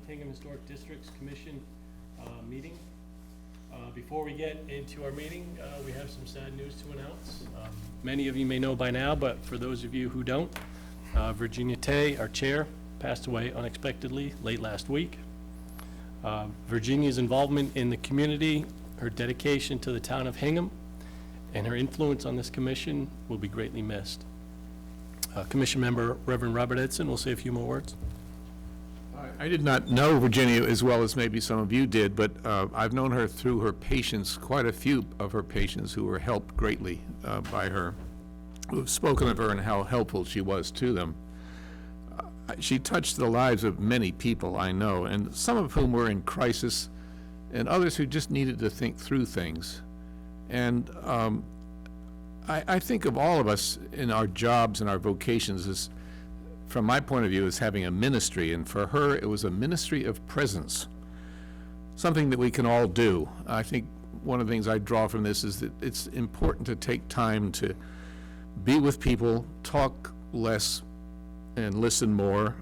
Hingham Historic Districts Commission meeting. Before we get into our meeting, we have some sad news to announce. Many of you may know by now, but for those of you who don't, Virginia Tay, our chair, passed away unexpectedly late last week. Virginia's involvement in the community, her dedication to the town of Hingham, and her influence on this commission will be greatly missed. Commission member Reverend Robert Edson will say a few more words. I did not know Virginia as well as maybe some of you did, but I've known her through her patients, quite a few of her patients who were helped greatly by her, who have spoken of her and how helpful she was to them. She touched the lives of many people I know, and some of whom were in crisis, and others who just needed to think through things. And I think of all of us in our jobs and our vocations as, from my point of view, as having a ministry, and for her it was a ministry of presence, something that we can all do. I think one of the things I draw from this is that it's important to take time to be with people, talk less and listen more.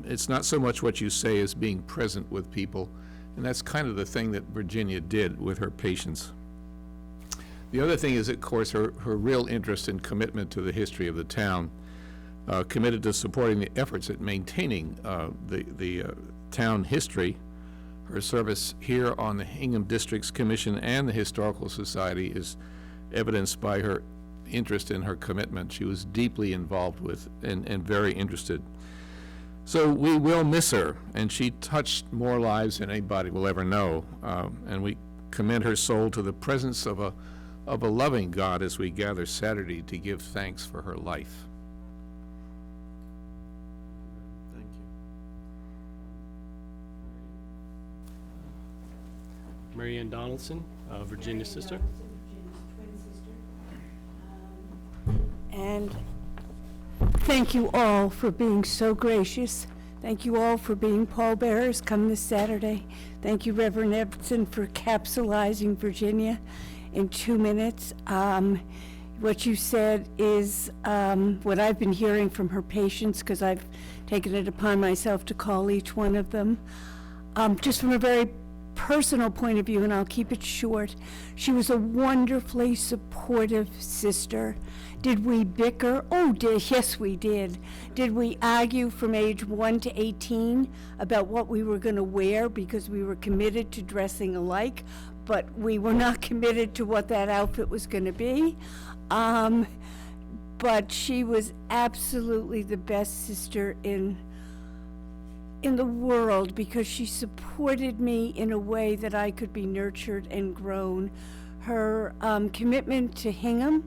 It's not so much what you say as being present with people, and that's kind of the thing that Virginia did with her patients. The other thing is, of course, her real interest and commitment to the history of the town, committed to supporting the efforts at maintaining the town history. Her service here on the Hingham Districts Commission and the Historical Society is evidenced by her interest in her commitment. She was deeply involved with and very interested. So we will miss her, and she touched more lives than anybody will ever know, and we commend her soul to the presence of a loving God as we gather Saturday to give thanks for her life. Thank you. Mary Ann Donaldson, Virginia's sister. And thank you all for being so gracious. Thank you all for being pallbearers come this Saturday. Thank you, Reverend Edson, for capsulizing Virginia in 2 minutes. What you said is what I've been hearing from her patients, because I've taken it upon myself to call each one of them. Just from a very personal point of view, and I'll keep it short, she was a wonderfully supportive sister. Did we bicker? Oh, yes, we did. Did we argue from age 1 to 18 about what we were going to wear because we were committed to dressing alike, but we were not committed to what that outfit was going to be? But she was absolutely the best sister in the world, because she supported me in a way that I could be nurtured and grown. Her commitment to Hingham,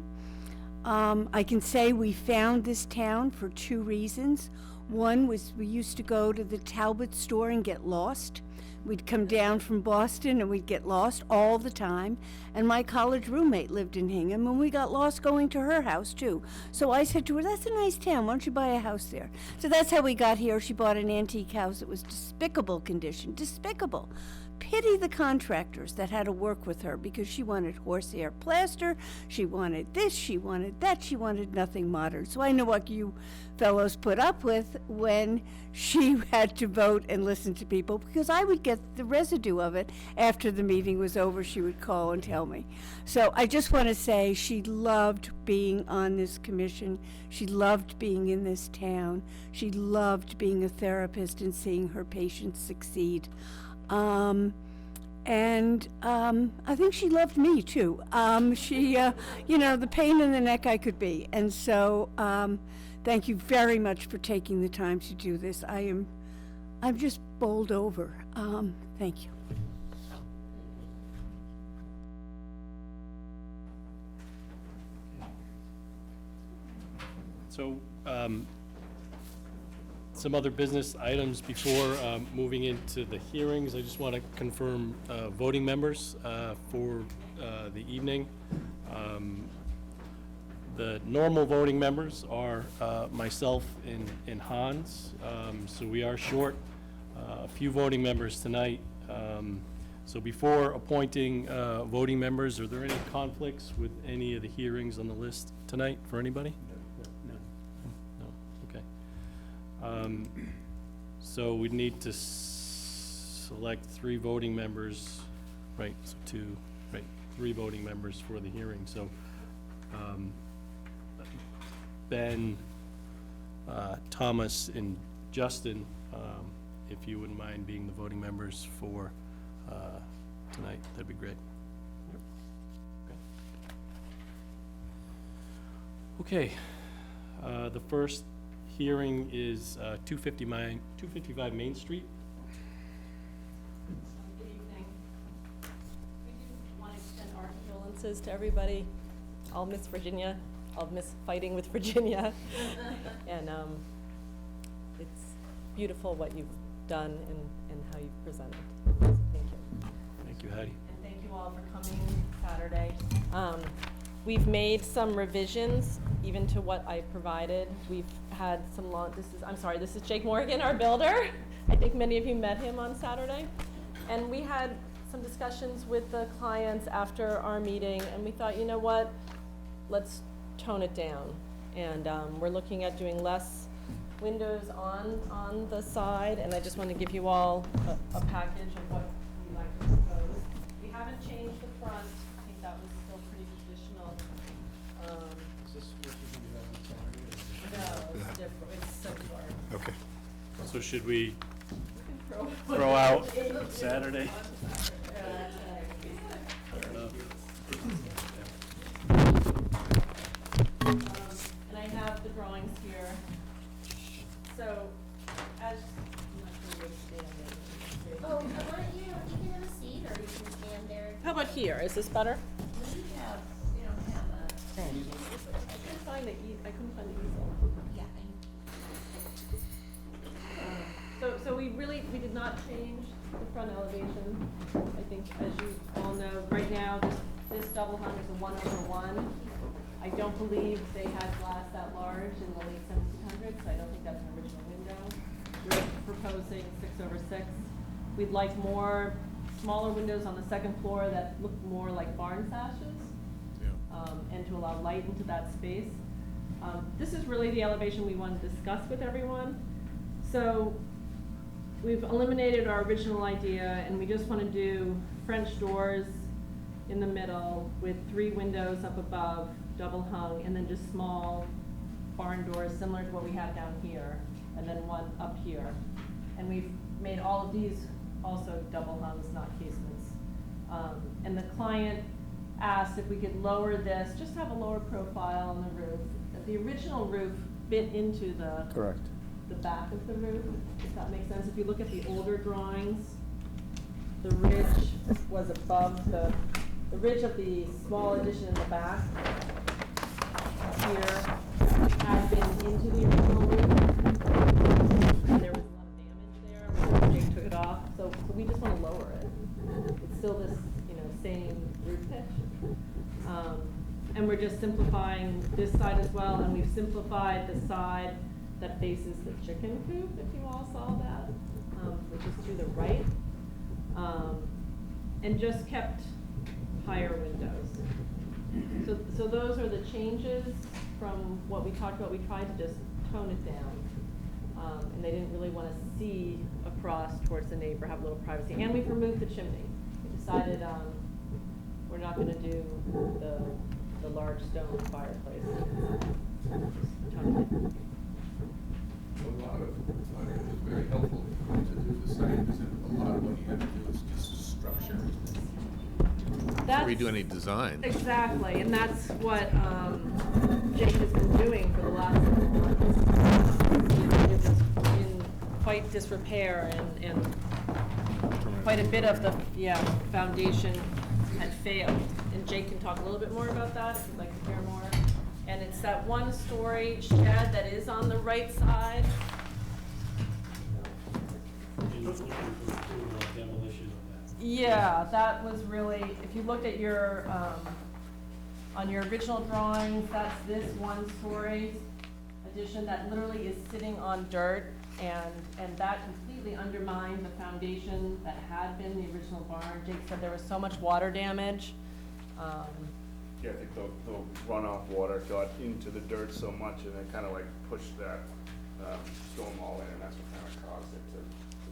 I can say we found this town for 2 reasons. One was we used to go to the Talbot store and get lost. We'd come down from Boston and we'd get lost all the time. And my college roommate lived in Hingham, and we got lost going to her house too. So I said to her, that's a nice town, why don't you buy a house there? So that's how we got here. She bought an antique house that was despicable condition, despicable. Pity the contractors that had to work with her, because she wanted horsehair plaster, she wanted this, she wanted that, she wanted nothing modern. So I know what you fellows put up with when she had to vote and listen to people, because I would get the residue of it after the meeting was over. She would call and tell me. So I just want to say she loved being on this commission. She loved being in this town. She loved being a therapist and seeing her patients succeed. I think she loved me too. She, the pain in the neck I could be. And so, thank you very much for taking the time to do this. I'm just bowled over. Thank you. So, some other business items before moving into the hearings. I just want to confirm voting members for the evening. The normal voting members are myself and Hans, so we are short a few voting members tonight. So before appointing voting members, are there any conflicts with any of the hearings on the list tonight for anybody? No, okay. So we need to select 3 voting members, right, so 2, right, 3 voting members for the hearing, so, Ben, Thomas, and Justin, if you wouldn't mind being the voting members for, tonight, that'd be great. Okay, the first hearing is 255 Main Street. Good evening. We do want to extend our condolences to everybody. I'll miss Virginia. I'll miss fighting with Virginia. And it's beautiful what you've done and how you've presented. So thank you. Thank you, Heidi. And thank you all for coming Saturday. We've made some revisions even to what I provided. We've had some long, this is Jake Morgan, our builder. I think many of you met him on Saturday. And we had some discussions with the clients after our meeting, and we thought, you know what, let's tone it down. And we're looking at doing less windows on the side, and I just want to give you all a package of what we like to propose. We haven't changed the front. I think that was still pretty traditional. Is this what you can do on Saturday? No, it's different. It's simpler. Okay. So should we We can throw out Saturday? Yeah. Fair enough. And I have the drawings here. So, as, I'm not sure which stand Oh, why don't you can have a seat or you can stand there. How about here? Is this better? We don't have a. I couldn't find the easel. Yeah. So we did not change the front elevation. I think, as you all know, right now, this double hung is a 1/1. I don't believe they had glass that large in the late 1700s, so I don't think that's an original window. We're proposing 6/6. We'd like more smaller windows on the second floor that look more like barn sashes, and to allow light into that space. This is really the elevation we want to discuss with everyone. So we've eliminated our original idea, and we just want to do French doors in the middle with 3 windows up above, double hung, and then just small barn doors similar to what we have down here, and then one up here. And we've made all of these also double hungs, not casements. And the client asked if we could lower this, just have a lower profile on the roof. The original roof bit into the Correct. the back of the roof, if that makes sense. If you look at the older drawings, the ridge was above the ridge of the small addition in the back here had been into the original roof. And there was a lot of damage there when Jake took it off, so we just want to lower it. It's still this, same roof pitch. And we're just simplifying this side as well, and we've simplified the side that faces the chicken coop, if you all saw that, which is to the right. And just kept higher windows. So those are the changes from what we talked about. We tried to just tone it down. And they didn't really want to see across towards the neighbor, have a little privacy. And we've removed the chimney. We decided we're not going to do the large stone fireplace. Just tone it down. A lot of it was very helpful to do the site visit. A lot of what you had to do is just structure. That's Redo any design. exactly, and that's what Jake has been doing for the last several months. It was in quite disrepair, and quite a bit of the foundation had failed. And Jake can talk a little bit more about that if you'd like to hear more. And it's that 1-story shed that is on the right side. Demolition of that. Yeah, that was really, if you looked at your, on your original drawings, that's this 1-story addition that literally is sitting on dirt, and that completely undermined the foundation that had been the original barn. Jake said there was so much water damage. Yeah, I think the runoff water got into the dirt so much, and it kind of like pushed that stone wall in, and that's what kind of caused it to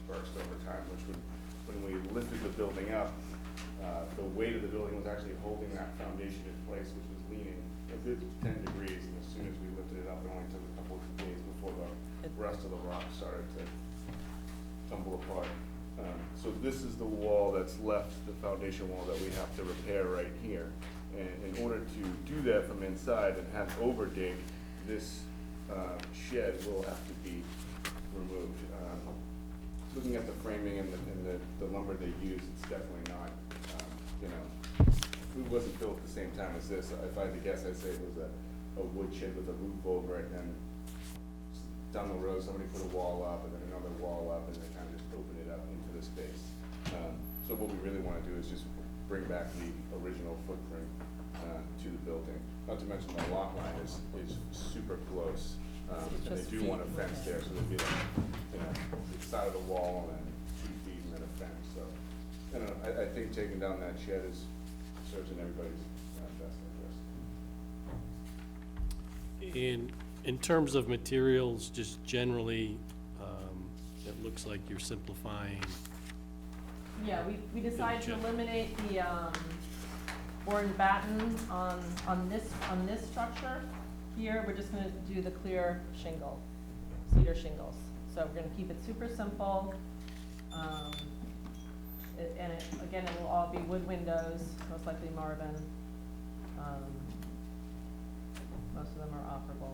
burst over time, which would when we lifted the building up, the weight of the building was actually holding that foundation in place, which was leaning a good 10 degrees, and as soon as we lifted it up, it only took a couple of days before the rest of the rock started to tumble apart. So this is the wall that's left, the foundation wall that we have to repair right here. And in order to do that from inside and have overdig, this shed will have to be removed. Looking at the framing and the lumber they use, it's definitely not, it wasn't built at the same time as this. If I had to guess, I'd say it was a wood shed with a roof over it, and then down the road, somebody put a wall up, and then another wall up, and they kind of just open it up into the space. So what we really want to do is just bring back the original footprint to the building. Not to mention the lot line is super close, and they do want a fence there, so there'd be like, the side of the wall and then 2 feet and then a fence, so. I don't know, I think taking down that shed serves in everybody's best interest. In terms of materials, just generally, it looks like you're simplifying. Yeah, we decided to Gotcha. eliminate the, board and batten on this structure here. We're just gonna do the clear shingle, cedar shingles. So we're gonna keep it super simple. Again, it will all be wood windows, most likely Marvin. Most of them are operable.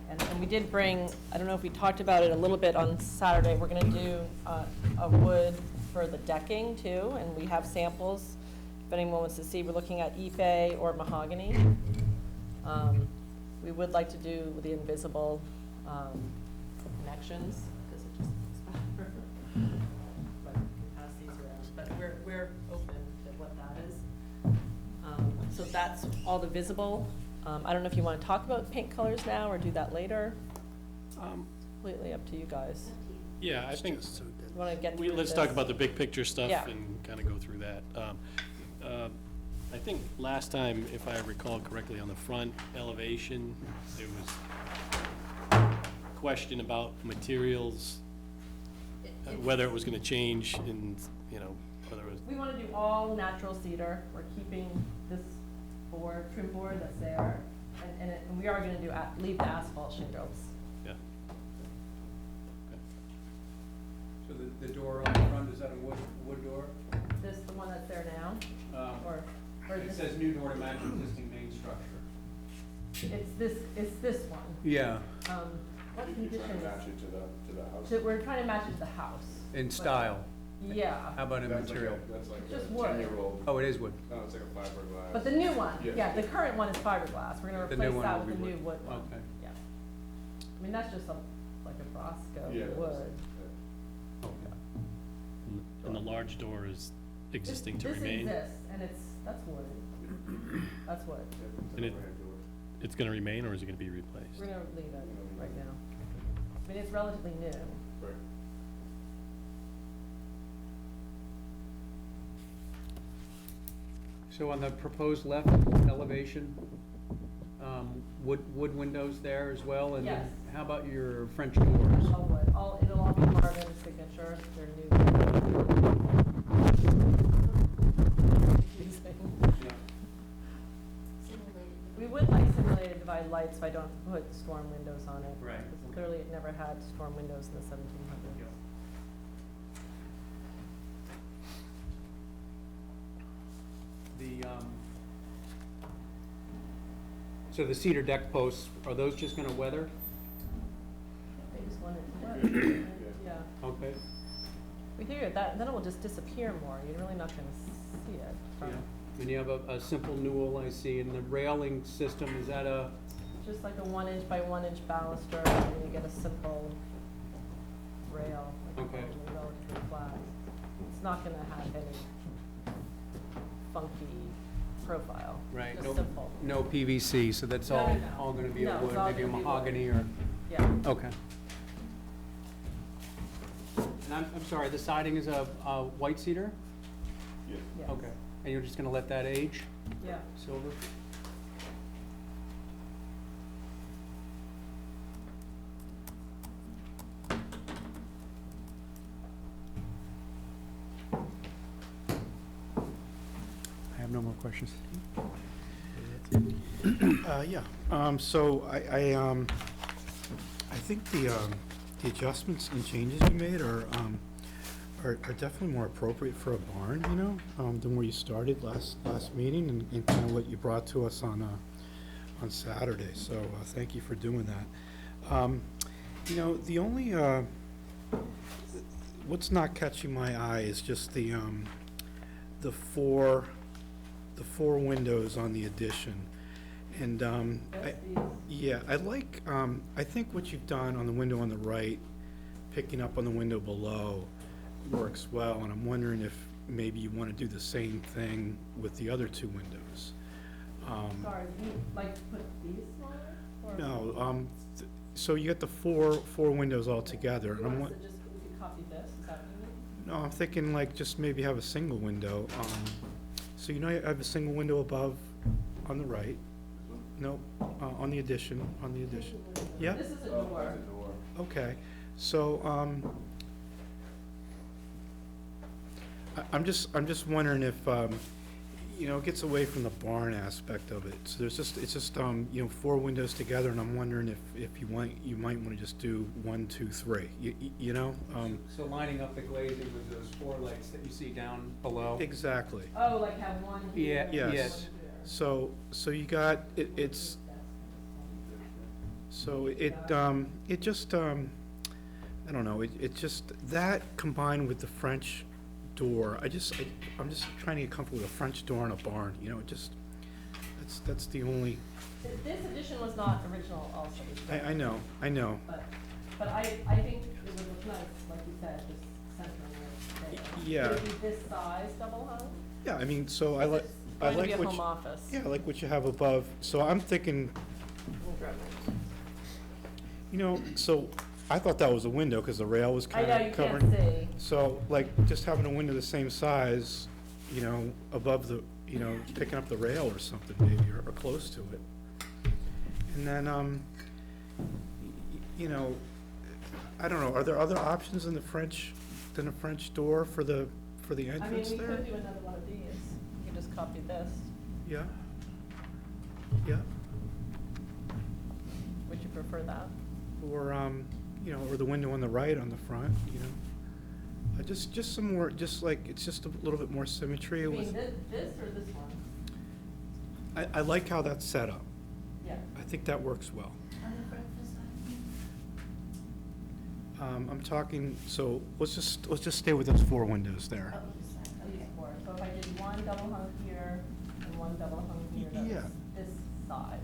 And we did bring, I don't know if we talked about it a little bit on Saturday, we're gonna do a wood for the decking too, and we have samples. If anyone wants to see, we're looking at Ipe or mahogany. We would like to do the invisible connections, because it just looks better. But we can pass these around, but we're open to what that is. So that's all the visible. I don't know if you want to talk about paint colors now or do that later. Completely up to you guys. Yeah, I think, You want to get through let's this? talk about the big picture stuff Yeah. and kind of go through that. I think last time, if I recall correctly, on the front elevation, there was question about materials, whether it was gonna change in, whether it was, We want to do all natural cedar. We're keeping this trim board that's there. And we are going to do, leave the asphalt shingles. yeah. So the door on the front, is that a wood door? This, the one that's there now, or It this, says new door to match existing main structure. it's this one. Yeah. What You're condition trying to match is? it to the house. We're trying to match it to the house. In But- style, Yeah, how about in That's like material? That's like Just a wood. 10-year-old, Oh, it is wood, no, it's like a fiberglass. but the new one, Yeah. yeah, the current one is fiberglass. We're gonna The new replace one that will with the be new wood. wood one. Okay. Yeah. I mean, that's just like a Brosco Yeah, wood. okay. And the large door is existing to remain. This exists, and that's wood. That's wood. And it's gonna remain, or is it gonna be replaced? We're gonna leave it right now. I mean, it's relatively new. Right. So on the proposed left elevation, wood windows there as well? And then Yes. how about your French doors? All wood, it'll all be Marvin's signature, they're new. Confusing. Simulated. We would like simulated divided lights if I don't put storm windows on it. Right, Because okay. clearly it never had storm windows in the 1700s. So the cedar deck posts, are those just gonna weather? They just wanted to work. Yeah. Okay. We figured that, then it will just disappear more, you're really not gonna see it. Yeah. from- And you have a simple newel, I see, and the railing system, is that a, Just like a 1 inch by 1 inch baluster, and you get a simple rail, like Okay. relatively flat. It's not gonna have any funky profile. right, Just no, simple. no PVC, so that's No, all, no, no. all gonna be a No, it's wood, all maybe a gonna be wood. mahogany or, Yeah, okay. And I'm sorry, the siding is a white cedar? Yeah. yes. Okay, and you're just gonna let that age, Yeah. silver? have no more questions. So I think the adjustments and changes you made are definitely more appropriate for a barn, you know, than where you started last meeting and kind of what you brought to us on Saturday. So, thank you for doing that. You know, the only, what's not catching my eye is just the four windows on the addition. And, yeah, I think what you've done on the window on the right, picking up on the window below, works well, and I'm wondering if maybe you want to do the same thing with the other two windows. Sorry, you like put these smaller? Or No, so you got the four windows all together, and you I'm, want us to just, we could copy this, is that what you mean? no, I'm thinking like just maybe have a single window. So you know you have a single window above on the right? No, on the addition, Yeah? This is a door. Okay, so, I'm just wondering if, you know, it gets away from the barn aspect of it. So it's just, you know, four windows together, and I'm wondering if you might wanna just do 1, 2, 3, you know? So lining up the glazing with those four lights that you see down below? Exactly. Oh, like have one here. Yeah, Yes. yes. So you got, it's, so it just, I don't know, it just, that combined with the French door, I'm just trying to get comfortable with a French door in a barn, you know, it just, that's the only, This addition was not original also. I know, But I think it would look nice, like you said, just centering it there. Yeah. Would it be this size double hung? yeah, I mean, so I like, It's I going to like be a what, home you- office. yeah, I like what you have above, so I'm thinking, you know, so I thought that was a window, cause the rail was I know, kinda you covering. can't see. So, like, just having a window the same size, you know, above the, you know, picking up the rail or something maybe, or close to it. And then, you know, I don't know, are there other options than a French door for the I mean, entrance we there? could do another one of these. You could just copy this. Yeah? Yeah, Would you prefer that? or, you know, or the window on the right on the front, you know? Just some more, just like, it's just a little bit more symmetry You mean with, this or this one? I like how that's set up. Yeah. I think that works well. On the breakfast side? I'm talking, so let's just stay with those four windows there. Oh, you said, These okay. four. So if I did one double hung here and one double hung here, Yeah. that's this size.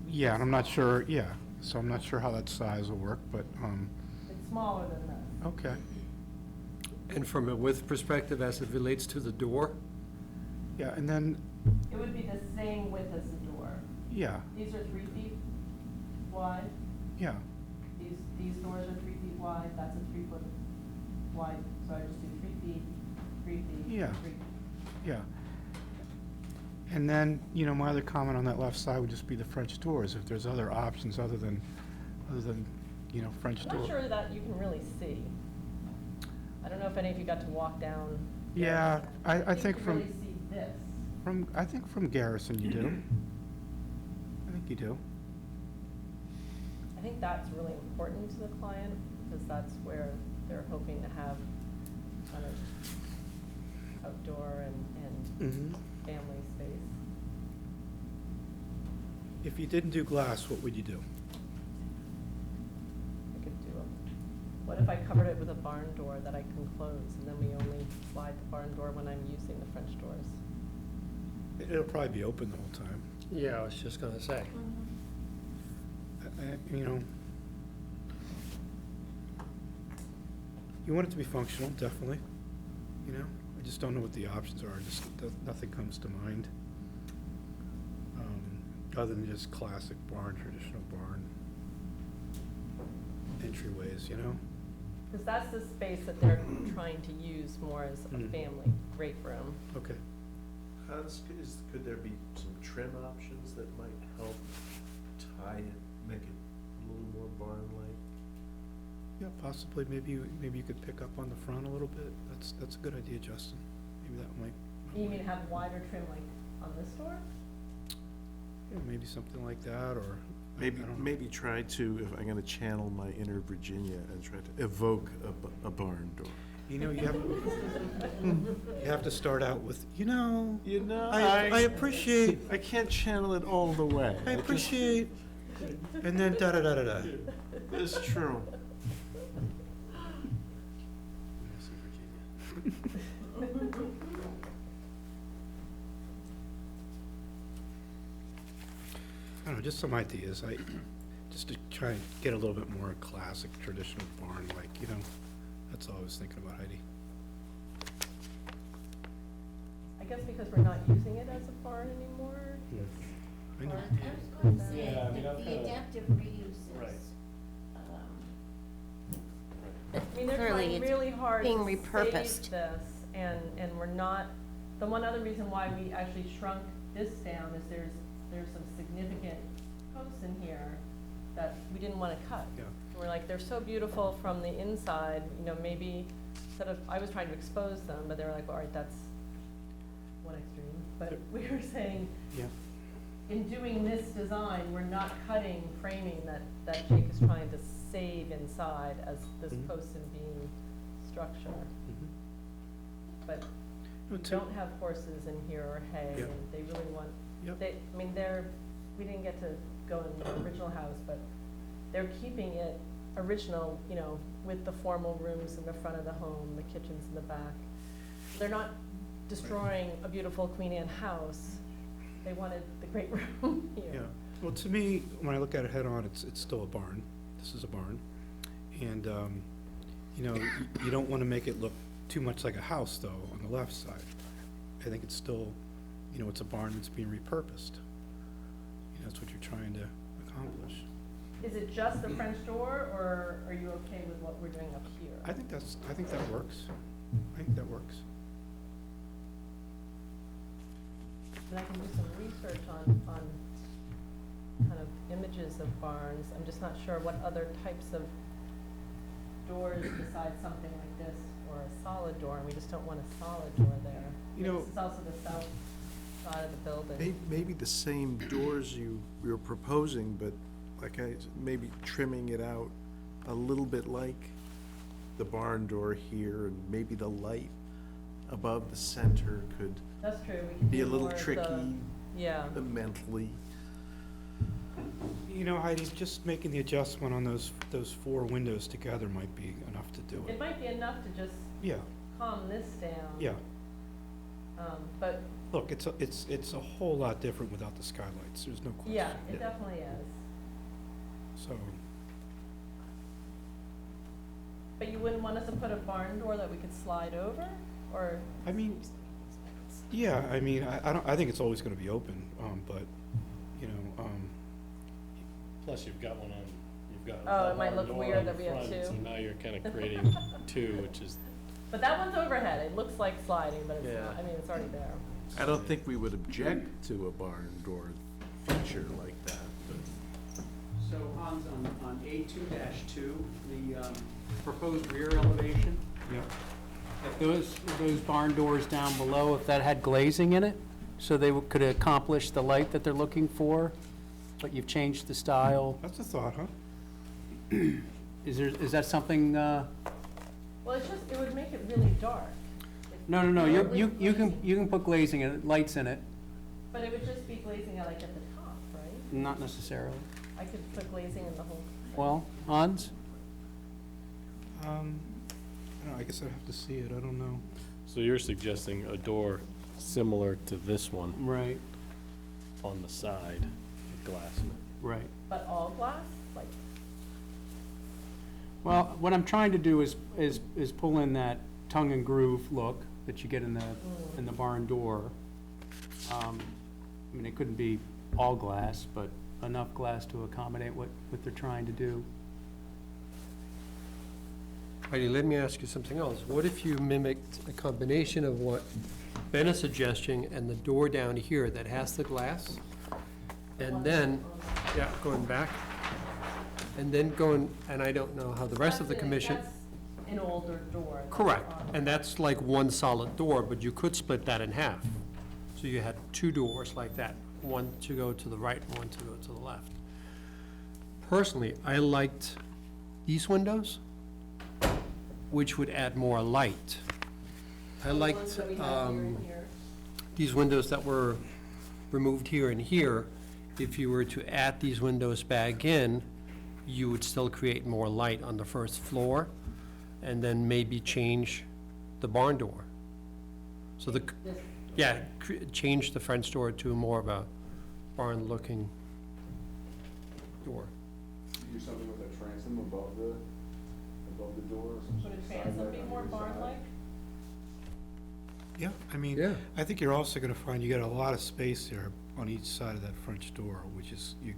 Yeah, and I'm not sure, yeah, so I'm not sure how that size will work, but, It's smaller than this. okay. And from a width perspective, as it relates to the door, Yeah, and then, It would be the same width as the door. yeah, These are 3 feet wide. yeah, These doors are 3 feet wide. That's a 3 foot wide. So I just do 3 feet, 3 feet, 3 Yeah. feet. yeah. And then, you know, my other comment on that left side would just be the French doors, if there's other options other than, you know, French I'm door. not sure that you can really see. I don't know if any of you got to walk down. Yeah, I think You from, can really see this. I think from Garrison you do. I think you do. I think that's really important to the client, because that's where they're hoping to have kind of outdoor and Mm-hmm. family space. If you didn't do glass, what would you do? I could do what if I covered it with a barn door that I can close, and then we only slide the barn door when I'm using the French doors? It'll probably be open the whole time. yeah, I was just gonna say. You know, you want it to be functional, definitely, you know? I just don't know what the options are, just, nothing comes to mind. Other than just classic barn, traditional barn entryways, you know? Because that's the space that they're trying to use more as a Mm. family great room. Okay. Could there be some trim options that might help tie it, make it a little more barn-like? Yeah, possibly, maybe you could pick up on the front a little bit, that's a good idea, Justin. Maybe that might You mean have wider trim like on this door? Yeah, maybe something like that, or. I Maybe, don't know. maybe try to, if I'm gonna channel my inner Virginia and try to evoke a barn door. You know, you have to start out with, You know, I appreciate, I can't channel it all the way. I appreciate, and then da-da-da-da-da. It's true. I don't know, just some ideas, just to try and get a little bit more classic, traditional barn, like, you know, that's all I was thinking about, Heidi. I guess because we're not using it as a barn anymore. I know. I was going to say, Yeah, I mean, that I've the kinda- adaptive reuse Right. is, I mean, they're Clearly trying it's really hard being to repurposed. save this, and we're not, the one other reason why we actually shrunk this down is there's some significant posts in here that we didn't wanna cut. Yeah. We're like, they're so beautiful from the inside, you know, maybe, instead of, I was trying to expose them, but they were like, all right, that's one extreme. But we were saying, Yeah. in doing this design, we're not cutting framing that Jake is trying to save inside as this Mhm. post and beam structure. Mhm. But No, we to- don't have horses in here or hay, Yeah. and they really want, Yep. I mean, we didn't get to go in the original house, but they're keeping it original, you know, with the formal rooms in the front of the home, the kitchens in the back. They're not destroying a beautiful Queen Anne house. They wanted the great room here. Yeah, well, to me, when I look at it head-on, it's still a barn. This is a barn. And, you know, you don't want to make it look too much like a house, though, on the left side. I think it's still, you know, it's a barn that's being repurposed. You know, that's what you're trying to accomplish. Is it just the French door, or are you okay with what we're doing up here? I think that works. I think that works. And I can do some research on kind of images of barns. I'm just not sure what other types of doors besides something like this, or a solid door, and we just don't want a solid door there. You know- This is also the south side of the building. Maybe the same doors you're proposing, but maybe trimming it out a little bit like the barn door here, and maybe the light above the center could That's true, we can be a do little more of the- tricky Yeah, mentally. You know, Heidi, just making the adjustment on those four windows together might be enough to do it it. might be enough to just Yeah, calm this down. yeah. But, Look, it's a whole lot different without the skylights, there's no question. yeah, it definitely is. So, But you wouldn't want us to put a barn door that we could slide over, or? I mean, yeah, I mean, I think it's always gonna be open, but, you know, Plus, you've got one on, you've got. Oh, a it might barn look door weird on that the we have front, two. So now you're kind of creating two, which is, But that one's overhead, it looks like sliding, but it's Yeah. not, I mean, it's already there. I don't think we would object to a barn door feature like that, but. So Hans, on A2-2, the proposed rear elevation, yeah. if those barn doors down below, if that had glazing in it, so they could accomplish the light that they're looking for, but you've changed the style, That's a thought, huh? is that something, Well, it's just, it would make it really dark. no, you can put glazing in it, lights in it, But it would just be glazing like at the top, right? not necessarily. I could put glazing in the whole. Well, Hans? I don't know, I guess I'd have to see it, I don't know. so you're suggesting a door similar to this one Right, on the side, with glass in it. right. But all glass, like, Well, what I'm trying to do is pull in that tongue and groove look that you get in the barn door. I mean, it couldn't be all glass, but enough glass to accommodate what they're trying to do. Heidi, let me ask you something else. What if you mimicked a combination of what Ben is suggesting and the door down here that has the glass? And then, yeah, going back, and then going, and I don't know how the rest of the that's it, commission, that's an older door. that's Correct, on- and that's like one solid door, but you could split that in half. So you had two doors like that, one to go to the right, and one to go to the left. Personally, I liked these windows, which would add more light. I The ones liked, that we have here and here. these windows that were removed here and here. If you were to add these windows back in, you would still create more light on the first floor, and then maybe change the barn door. So the, This, yeah, change the French door to more of a barn-looking door. Do something with a transom above the door or some would sort a of transom skylight be on more either side? barn-like? Yeah, I mean, Yeah. I think you're also gonna find you got a lot of space there on each side of that French door, which is, you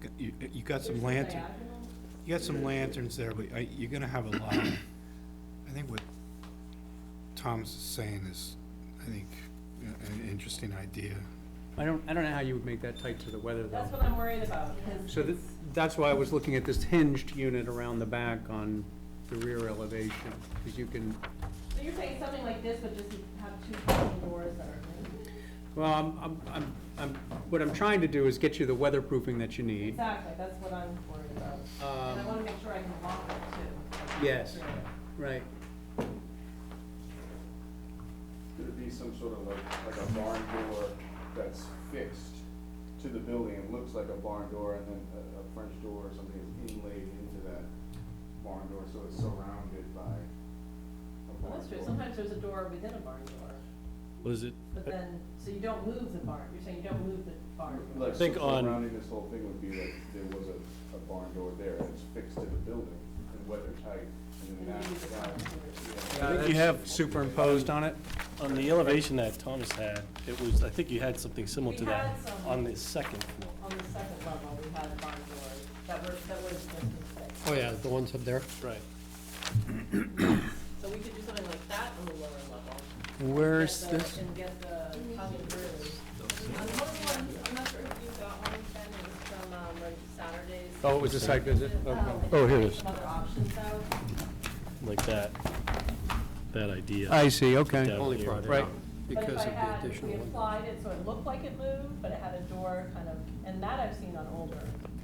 got some There's a lantern, diagonal. you got some lanterns there, but you're gonna have a lot. I think what Tom's saying is, I think, an interesting idea. I don't know how you would make that tight to the weather, though. That's what I'm worried about, because So that's why I was looking at this hinged unit around the back on the rear elevation, because you can, so you're saying something like this would just have two tiny doors that are in? well, what I'm trying to do is get you the weatherproofing that you need. Exactly, that's what I'm worried about. And I wanna make sure I can lock it too. Yes, right. Could it be some sort of like a barn door that's fixed to the building and looks like a barn door, and then a French door or something is inlaid into that barn door, so it's surrounded by a Well, barn that's true, door? sometimes there's a door within a barn door, Was it, but then, so you don't move the barn, you're saying you don't move the barn door. Like, think so on- surrounding this whole thing would be that there was a barn door there, and it's fixed to the building and weather tight, and then And you use the that, front door. I think you have, Superimposed on it? on the elevation that Thomas had, it was, I think you had something similar We to that had some. on the second floor. On the second level, we had barn doors that was just fixed. Oh, yeah, the ones up there? Right. So we could do something like that on the lower level. Where's Get the- this? And get the tongue and groove. I'm not sure if you got one, Ben, it was from, like Saturdays. Oh, it was a site visit? Okay. Oh, here it is. Some other options out. Like that idea. I see, okay. Down Only here. brought it Right. out But because if of I the had, if we additional window. applied it so it looked like it moved, but it had a door kind of, and that I've seen on older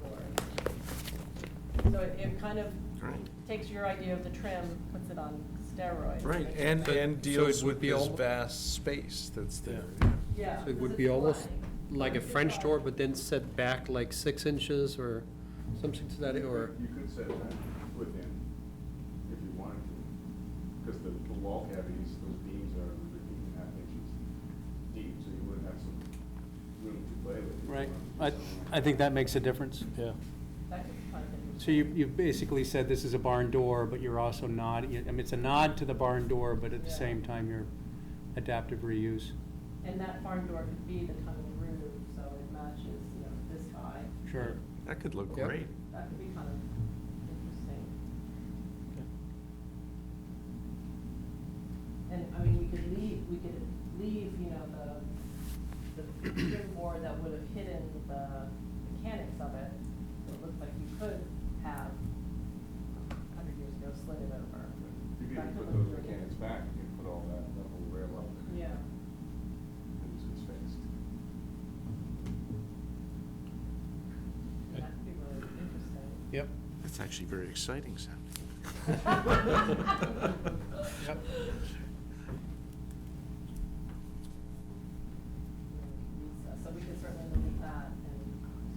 doors. So it kind of Right. takes your idea of the trim, puts it on steroids. Right, Makes it and better. deals it would with be this al- vast space that's there. Yeah. So it because would it's be almost flying. like a French door, but then set back like 6 inches or something to that, or, you could set that within, if you wanted to, because the wall cavities, those beams are 15.5 inches deep, so you would have some room to play with. if you Right. wanted to. I think that makes a difference. Yeah. That could be kind of interesting. So you've basically said this is a barn door, but you're also not, I mean, it's a nod to the barn door, but at the Yeah. same time, you're adaptive reuse. And that barn door could be the tongue and groove, so it matches, this high. Sure. That could look Yep. great. That could be kind of interesting. And, I mean, we could leave, the trim board that would have hidden the mechanics of it. So it looks like you could have, 100 years ago, slid it over. You could That even could put look those really mechanics back, you could put all that whole rail up, Yeah. and it's fixed. That could be really interesting. Yep. That's actually very exciting sounding. Yep. So we could certainly look at that and.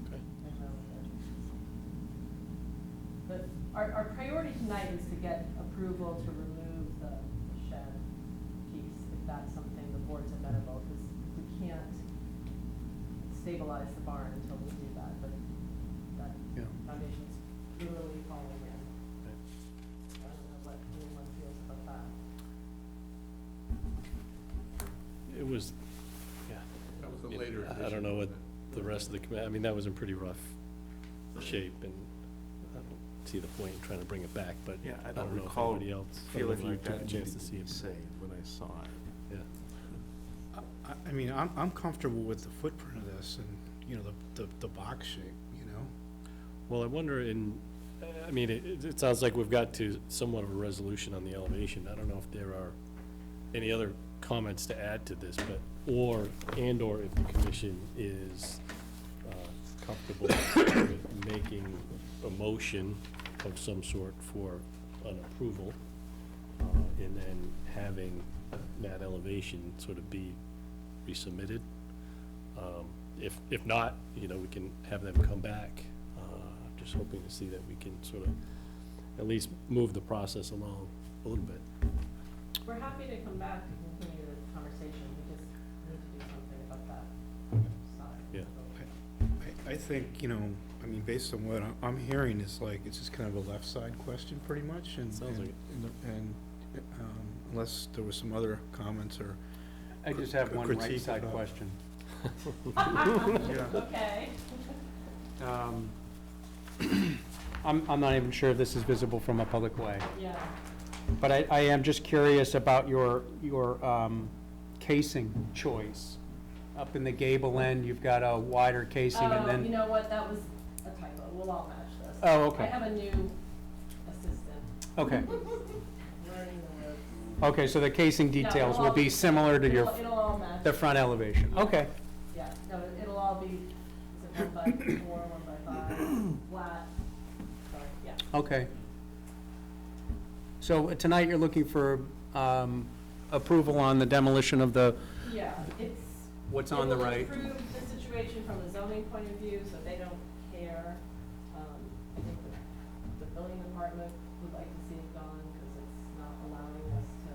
Okay. and go with it. But our priority tonight is to get approval to remove the shed piece, if that's something the board's amenable, because we can't stabilize the barn until we do that, but that Yeah. foundation's literally falling in. I don't know what anyone feels about that. It was, yeah. That was a later I don't know what the rest of the committee, I mean, that was in pretty rough shape, and I don't see the point in trying to bring it back, but Yeah, I don't know if anybody else, I don't know if you took a chance to see it. say when I saw it. Yeah. I mean, I'm comfortable with the footprint of this and, the box shape, Well, I wonder I mean, it sounds like we've got to somewhat of a resolution on the elevation. I don't know if there are any other comments to add to this, but, or if the commission is comfortable with making a motion of some sort for an approval, and then having that elevation sort of be resubmitted. If not, we can have them come back. I'm just hoping to see that we can sort of at least move the process along a little bit. We're happy to come back and continue the conversation, we just need to do something about that side. Yeah. I think, I mean, based on what I'm hearing, it's like, it's just kind of a left side question pretty much, and, Sounds like it. and, unless there was some other comments or. I just have one critique right side about- question. Okay. I'm not even sure if this is visible from a public way, Yeah. but I am just curious about your casing choice. Up in the gable end, you've got a wider casing, and You then, know what, that was a typo, we'll all match this. Oh, okay. I have a new assistant, okay. learning the ropes. Okay, so the casing details will be similar to your, It'll all match. the front elevation, okay. Yeah, no, it'll all be, is it 1x4, 1x5, flat, sorry, yeah. Okay. So tonight, you're looking for approval on the demolition of the, Yeah, it's. what's on the right? It will improve the situation from a zoning point of view, so they don't care. I think the building department would like to see it gone, because it's not allowing us to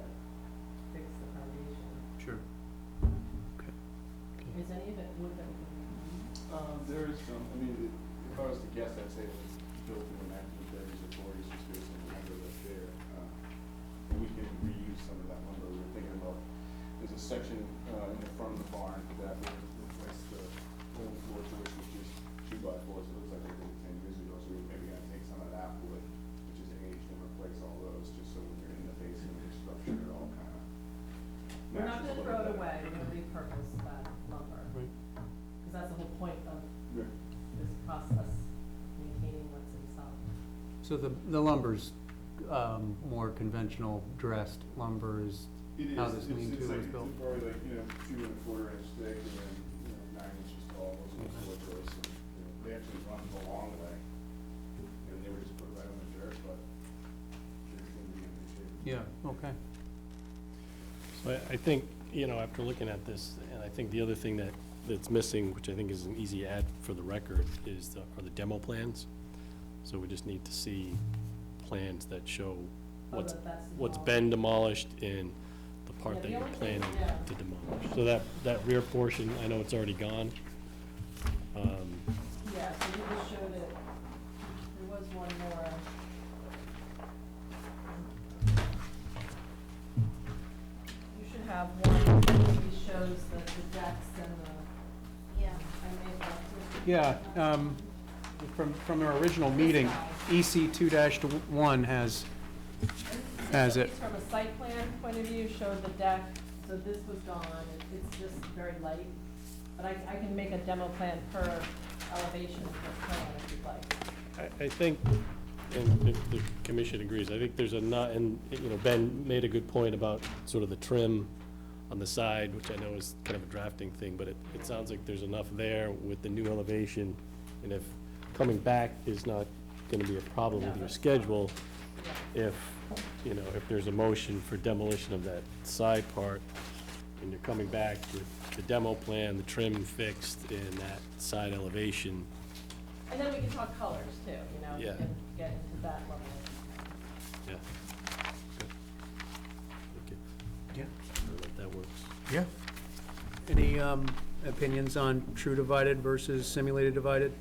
fix the foundation. Sure. Is any of it wood that we can reuse? There is some, I mean, if I was to guess, I'd say it was built in the 1930s or 40s, just based on the lumber that's there. And we can reuse some of that lumber. We were thinking about, there's a section in the front of the barn that will replace the old floor to it, which is 2x4s. It looks like they did it 10 years ago, so we're maybe gonna take some of that wood, which is aged, and replace all those, just so when you're in the basement of the structure, it all kind of We're not matches gonna a throw it little away, better. we're gonna repurpose that lumber. Right. Because that's the whole point of Yeah. this process, maintaining what's inside. So the lumber's more conventional dressed lumber is It how is, this it's lean-to like, was built? it's probably like, 2¼ inch thick and then, 9 inches tall, those are the floor joists. And, they actually run the long way. And they were just put right on the dirt, but it's gonna be in good shape. Yeah, okay. So I think, after looking at this, and I think the other thing that's missing, which I think is an easy add for the record, are the demo plans. So we just need to see plans that show Oh, what's, that's what's demolished. been demolished and the part Yeah, that the you're only thing- planning yeah. to demolish. So that rear portion, I know it's already gone. Yeah, so you just showed it, there was one more. You should have one that maybe shows the decks and the, Yeah. I made that too. Yeah, from our original meeting, EC 2-1 has it. From a site plan point of view, showed the deck, so this was gone, it's just very light. But I can make a demo plan per elevation per plan if you'd like. I think, and if the commission agrees, I think there's and, Ben made a good point about sort of the trim on the side, which I know is kind of a drafting thing, but it sounds like there's enough there with the new elevation. And if coming back is not gonna be a problem with your schedule, if there's a motion for demolition of that side part, and you're coming back with the demo plan, the trim fixed, and that side elevation, And then we can talk colors too, Yeah. and get into that level. yeah. Good. Okay. Yeah. That works. Yeah. Any opinions on true divided versus simulated divided?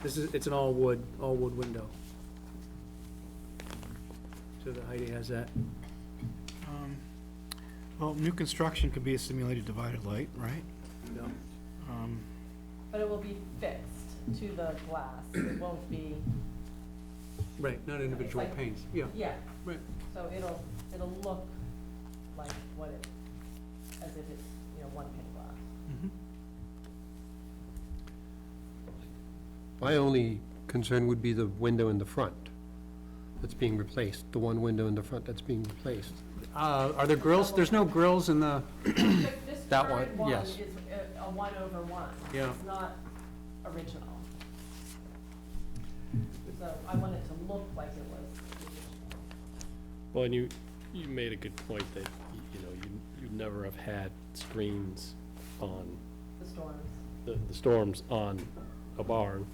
It's an all wood window. So the Heidi has that. Well, new construction could be a simulated divided light, right? No. But it will be fixed to the glass, it won't be, Right, not individual like- panes, yeah. yeah, Right. so it'll look like what it, as if it's, one pane glass. My only concern would be the window in the front that's being replaced, the one window in the front that's being replaced. Are there grills? There's no grills in the, This That current one, one yes. is a 1/1. Yeah. It's not original. So I want it to look like it was original. Well, and you made a good point that, you know, you never have had screens on, The storms, the storms on a barn.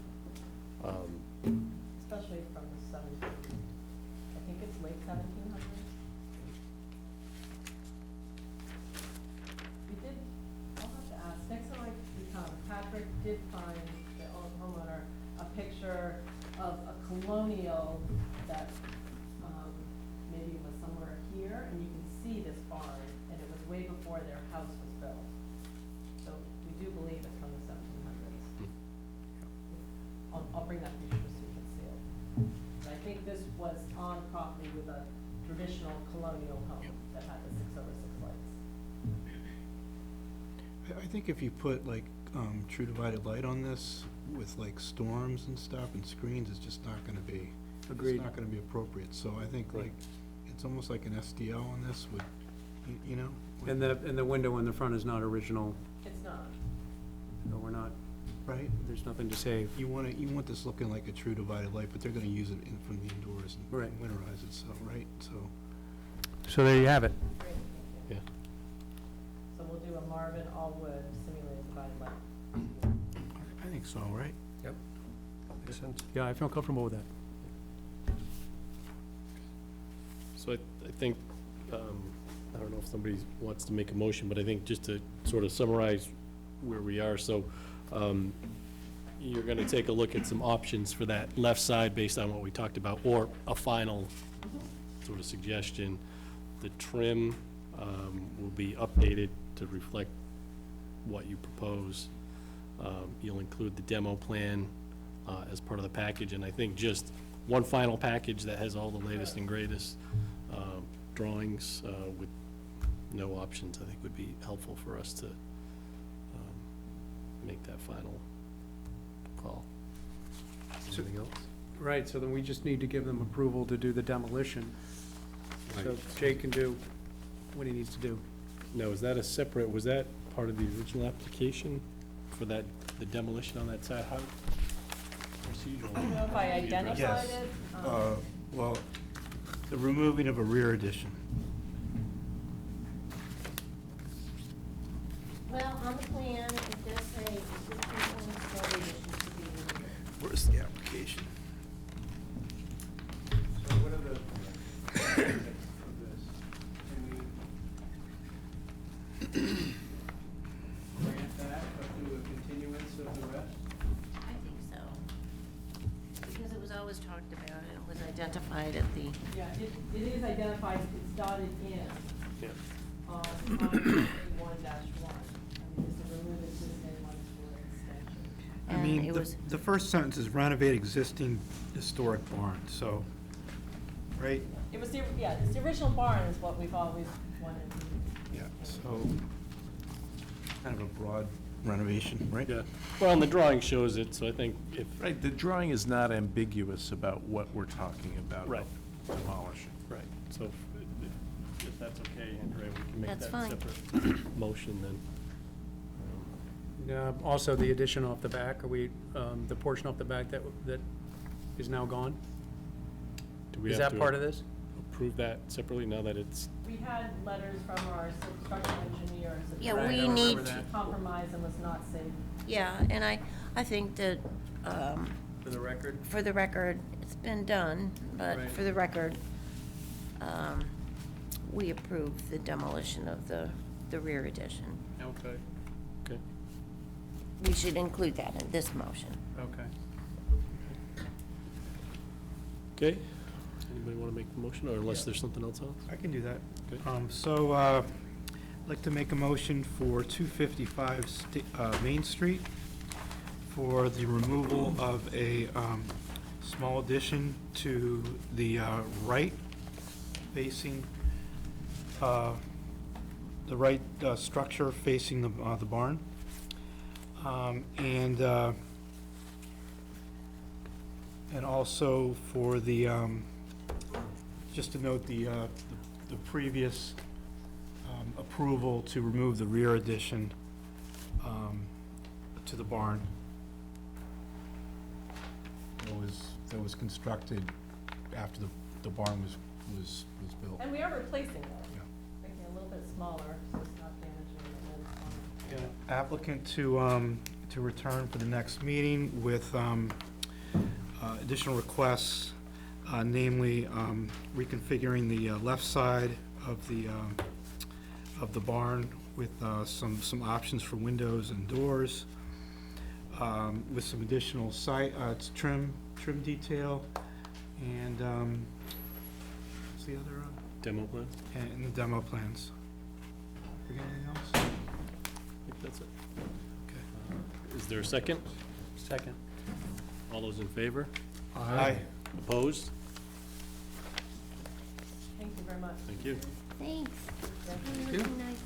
especially from the 1700s. I think it's late 1700s. We did, I'll have to ask, next time I come, Patrick did find, the homeowner, a picture of a colonial that, maybe was somewhere here, and you can see this barn, and it was way before their house was built. So we do believe it's from the 1700s. I'll bring that picture so you can see it. But I think this was on property with a traditional colonial home that had the 6/6 lights. I think if you put like, true divided light on this with like storms and stuff and screens, it's just not gonna be, Agreed. it's not gonna be appropriate. So I think like, it's almost like an SDL on this would, you know? and the window in the front is not original, It's not. so we're not, Right? there's nothing to save. You want this looking like a true divided light, but they're gonna use it in, from the indoors and Right. winterize it, so, right? So, So there you have it. Great, thank you. Yeah. So we'll do a Marvin all-wood simulated divided light. I think so, right? Makes sense. Yeah, I feel comfortable with that. So I think, I don't know if somebody wants to make a motion, but I think just to sort of summarize where we are, so, you're gonna take a look at some options for that left side based on what we talked about, or a final sort of suggestion. The trim, will be updated to reflect what you propose. You'll include the demo plan, as part of the package, and I think just one final package that has all the latest and greatest, drawings, with no options, I think would be helpful for us to, make that final call. Anything else? Right, so then we just need to give them approval to do the demolition. So Jay can do what he needs to do. Now, is that a separate, was that part of the original application for that, the demolition on that side? How procedural? I don't know if I identified Yes. it. Well, the removing of a rear addition. Well, on the plan, it does say existing one-story addition to be removed. Where's the application? So what are the of this? Can we grant that, but do a continuance of the rest? I think so. Because it was always talked about, and it was identified at the, Yeah, it is identified, it's dotted in Yeah. on 1-1. I mean, it's a remove existing one-story extension. I and mean, it was, the first sentence is renovate existing historic barn, so, right? It was it's the original barn is what we've always wanted to. Yeah, so, kind of a broad renovation, right? Yeah, well, and the drawing shows it, so I think if, Right, the drawing is not ambiguous about what we're talking about. Right. Demolishing. right, so if that's okay, Andrea, we can make That's that fine. separate motion then. Also, the addition off the back, are we, the portion off the back that is now gone? Do we Is have that to part of this? approve that separately now that it's, We had letters from our structural engineers that yeah, Right, I we remember need, that. compromise and was not safe. yeah, and I think that, For the record? for the record, it's been done, but Right. for the record, we approve the demolition of the rear addition. Okay, okay? We should include that in this motion. okay. Okay, anybody want to make the motion, or unless there's something else on? I can do that. Okay. So, I'd like to make a motion for 255 Main Street for the removal of a small addition to the right facing, the right structure facing the barn. And also for the, just to note the previous approval to remove the rear addition to the barn that was constructed after the barn was built. And we are replacing those, Yeah. making it a little bit smaller, so it's not damaging the old barn. Applicant to return for the next meeting with additional requests, namely reconfiguring the left side of the barn with some options for windows and doors, with some additional trim detail, and what's the other, Demo plan? and the demo plans. Forget anything else? I think that's it. Okay. Is there a second? Second. All those in favor? Aye. Opposed? Thank you very much. Thank you. Thanks. you. Really nice.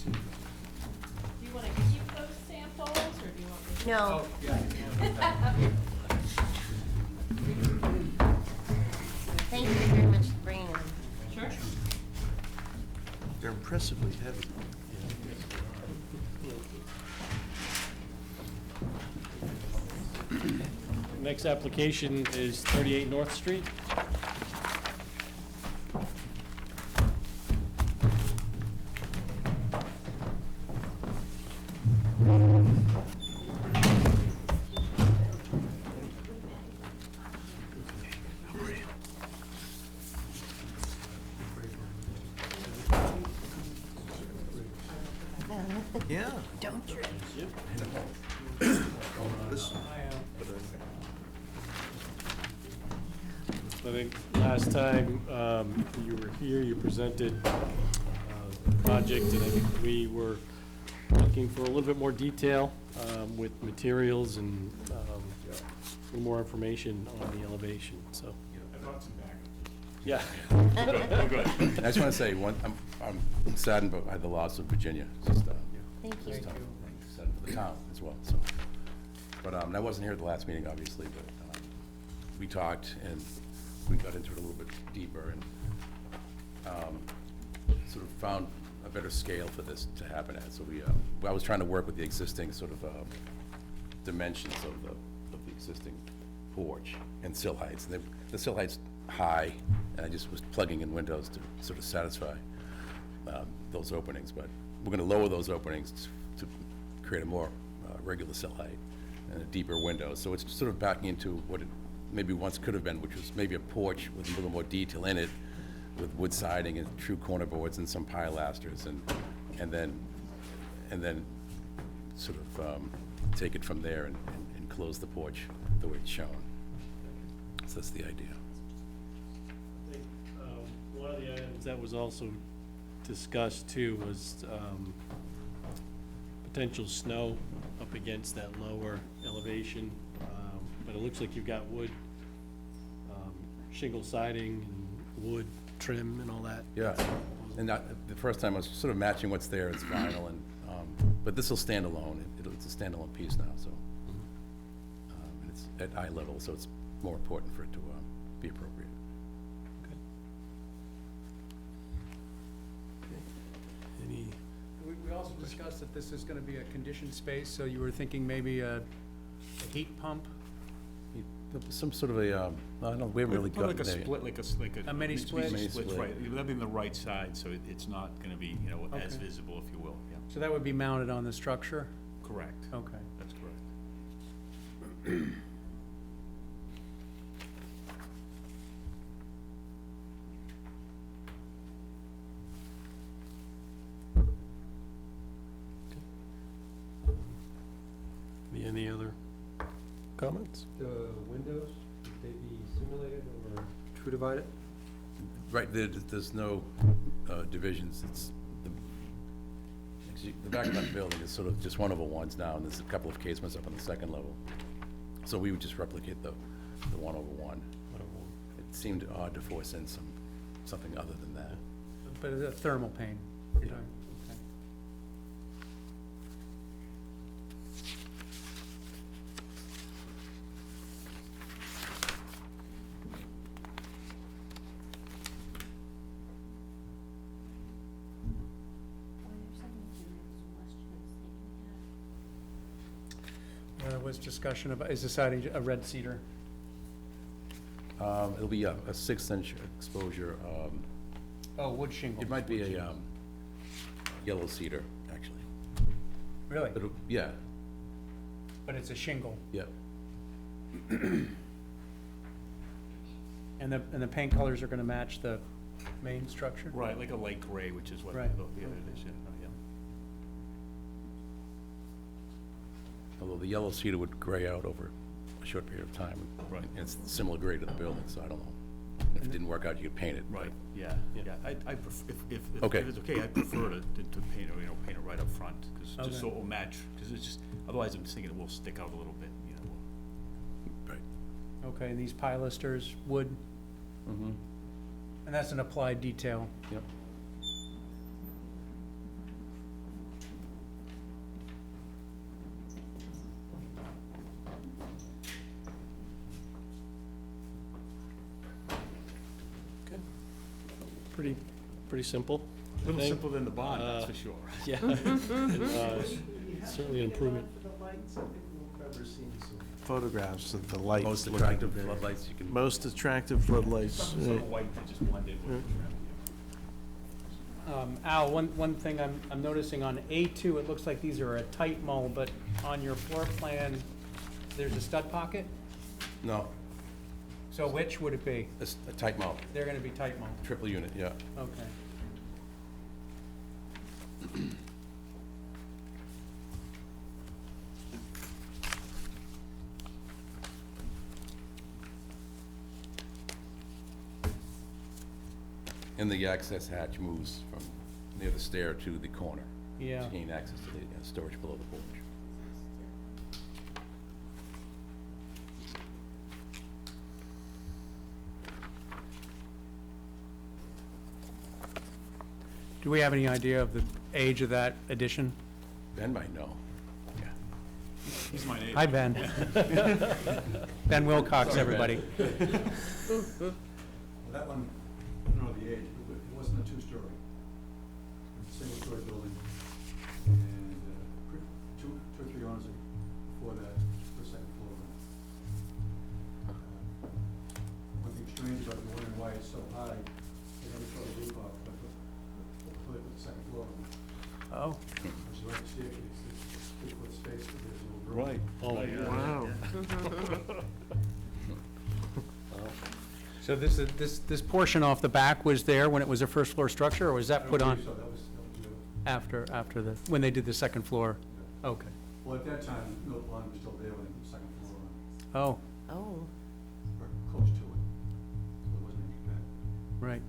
Do you want to keep those samples, or do you want me to? No. Thank you very much for bringing them. Sure. They're impressively heavy. Next application is 38 North Street. Yeah. Don't trip. I think last time you were here, you presented the project, and I think we were looking for a little bit more detail with materials and a little more information on the elevation, so. I brought some back. Yeah. I just want to say, I'm saddened by the loss of Virginia, just, Thank you. just saddened for the town as well, so. But, I wasn't here at the last meeting, obviously, but, we talked and we got into it a little bit deeper and, sort of found a better scale for this to happen at, so I was trying to work with the existing sort of, dimensions of the existing porch and sill heights, and the sill height's high, and I just was plugging in windows to sort of satisfy those openings, but we're gonna lower those openings to create a more regular sill height and a deeper window, so it's sort of backing into what it maybe once could have been, which was maybe a porch with a little more detail in it, with wood siding and true corner boards and some pilasters, and then sort of take it from there and close the porch the way it's shown. So that's the idea. I think one of the items that was also discussed too was potential snow up against that lower elevation. But it looks like you've got wood, shingle siding and wood trim and all that. Yeah, and the first time I was sort of matching what's there, it's vinyl, and, but this will stand alone. It's a standalone piece now, so. And it's at eye level, so it's more important for it to be appropriate. Any, We also discussed that this is gonna be a conditioned space, so you were thinking maybe a heat pump? Some sort of a, I don't know, we haven't really Probably gotten like a there. split, like a. A mini split? Mini Splits, split. right, that'll be on the right side, so it's not gonna be, as Okay. visible, if you will, yeah. So that would be mounted on the structure? Correct, Okay. that's correct. any other comments? The windows, would they be simulated or true divided? Right, there's no divisions, it's, the back of that building is sort of just one over ones now, and there's a couple of casements up on the second level. So we would just replicate the the 1/1. It seemed odd to force in something other than that. But it's a thermal pane. you're Yeah. talking- okay. There was discussion about, is the siding a red cedar? It'll be a 6-inch exposure. Oh, wood shingle. It might be a yellow cedar, actually. Really? But, yeah, But it's a shingle. yeah. And the paint colors are gonna match the main structure? Right, like a light gray, which is what the Right. other is, yeah, oh, yeah. Although the yellow cedar would gray out over a short period of time. Right. And it's similar grade to the building, so I don't know. If it didn't work out, you could paint it. Right, yeah, yeah, I if Okay. it's okay, I prefer to paint it, paint it right up front, because just so Okay. it will match, because it's just, otherwise I'm thinking it will stick out a little bit, Right. Okay, and these pilasters, wood, Mm-hmm. and that's an applied detail. Yep. Pretty simple. A little Thing. simpler than the bond, that's for sure. Yeah. Certainly an improvement. Photographs of the lights. Most looking attractive very- floodlights you can. Most attractive floodlights. Some white that just blended with Al, one thing I'm noticing on A2, it looks like these are a tight mold, but on your floor plan, there's a stud pocket? No, So which would it be? it's a tight mount, They're gonna be tight mold, triple unit, yeah. okay. And the access hatch moves from near the stair to the corner. Yeah. To gain access to the storage below the porch. Do we have any idea of the age of that addition? Ben might know. He's my neighbor. Hi, Ben. Ben Wilcox, everybody. That one, I don't know the age, but it wasn't a two-story. Single-story building. And two or three owners before that, the second floor. One thing strange about the wondering why it's so high, they never throw the roof off, but put the second floor on. Oh, Which is like the staircase, it's 2-foot space, but there's a little room. Right. Oh, my God. Wow. so this portion off the back was there when it was a first floor structure, or was that put on So that was after the, when they did the second floor? Okay. well, at that time, no pond was still there when the second floor, Oh, Oh, or close to it. So it wasn't any bad. right.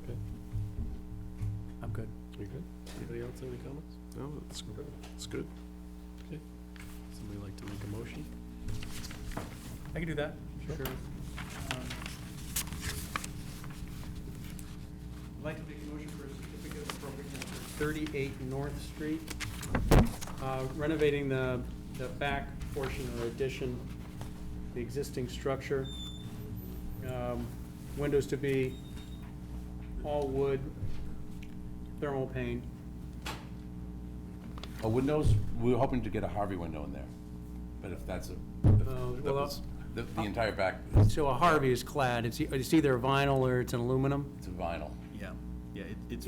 Okay. I'm good. You good? Anybody else have any comments? No, it's good. Okay. Somebody like to make a motion? I can do that. Sure. I'd like to make a motion for a certificate of appropriateness for 38 North Street, renovating the back portion or addition, the existing structure. Windows to be all wood, thermal pane. Windows, we were hoping to get a Harvey window in there, but if that's that well, was, the entire back, So a Harvey is clad, it's either vinyl or it's an aluminum, it's a vinyl. Yeah, yeah, it's,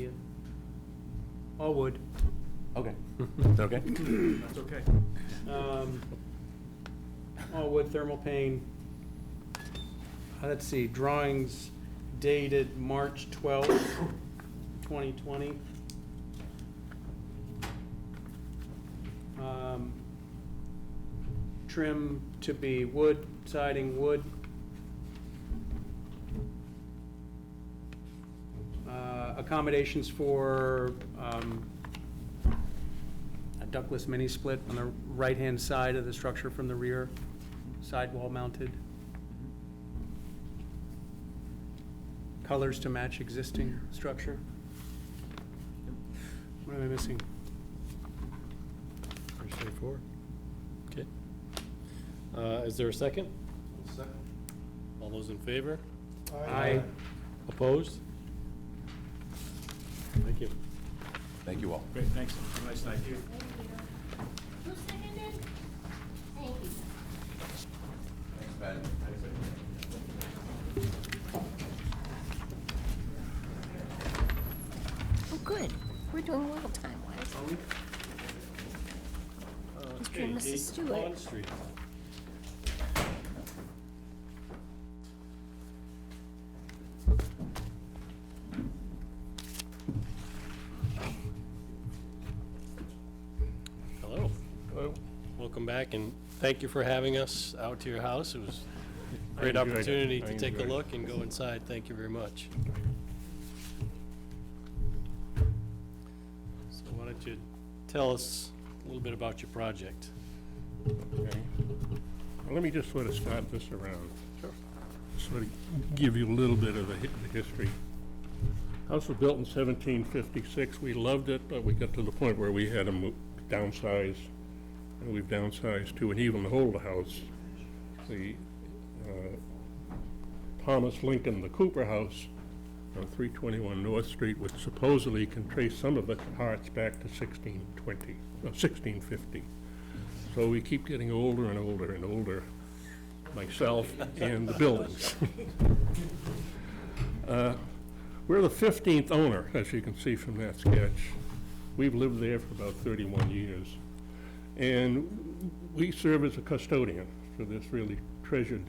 all wood. Okay. Is that okay? that's okay. All wood thermal pane. Let's see, drawings dated March 12th, 2020. Trim to be wood, siding wood. Accommodations for, ductless mini split on the right-hand side of the structure from the rear, sidewall mounted. Colors to match existing structure. What am I missing? Pretty straightforward. Okay. Is there a second? Second. All those in favor? Aye. Opposed? Thank you. Thank you all. Great, thanks. Have a nice night. Who seconded? Thank you. Thanks, Ben. Oh, good. We're doing well time-wise. Mr. and Mrs. Stewart. Pond Street. Hello. Hello. Welcome back, and thank you for having us out to your house. It was a great opportunity to take a look and go inside. Thank you very much. So why don't you tell us a little bit about your project? Okay. Well, let me just sort of start this around. Sure. Sort of give you a little bit of the history. House was built in 1756. We loved it, but we got to the point where we had to downsize, and we've downsized to an even older house. The Thomas Lincoln, the Cooper House on 321 North Street, which supposedly can trace some of its parts back to 1650. So we keep getting older and older and older, myself and the buildings. We're the 15th owner, as you can see from that sketch. We've lived there for about 31 years. And we serve as a custodian for this really treasured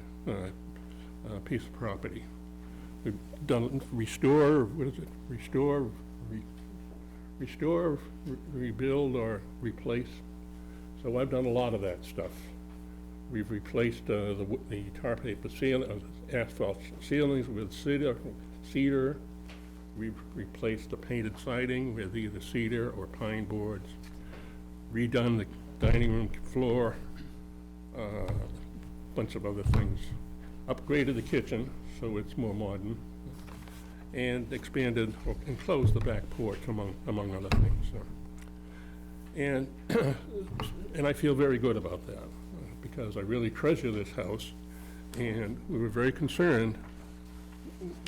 piece of property. We've done restore, rebuild, or replace. So I've done a lot of that stuff. We've replaced the tar paper asphalt ceilings with cedar. We've replaced the painted siding with either cedar or pine boards. Redone the dining room floor, bunch of other things. Upgraded the kitchen so it's more modern, and expanded or enclosed the back porch among other things. And I feel very good about that because I really treasure this house, and we were very concerned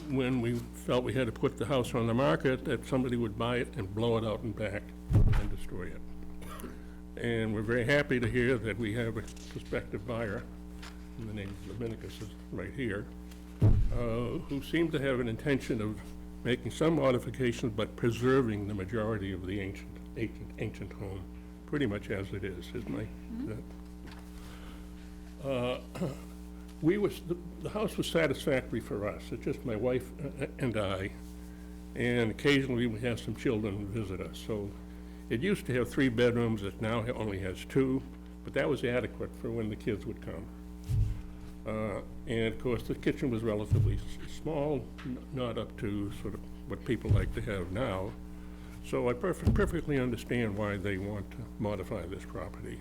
when we felt we had to put the house on the market that somebody would buy it and blow it out and back and destroy it. And we're very happy to hear that we have a prospective buyer, and the name of Dominicus is right here, who seemed to have an intention of making some modifications but preserving the majority of the ancient home, pretty much as it is, isn't it? The house was satisfactory for us. It's just my wife and I, and occasionally we have some children visit us. So it used to have 3 bedrooms. It now only has 2, but that was adequate for when the kids would come. And of course, the kitchen was relatively small, not up to sort of what people like to have now. So I perfectly understand why they want to modify this property.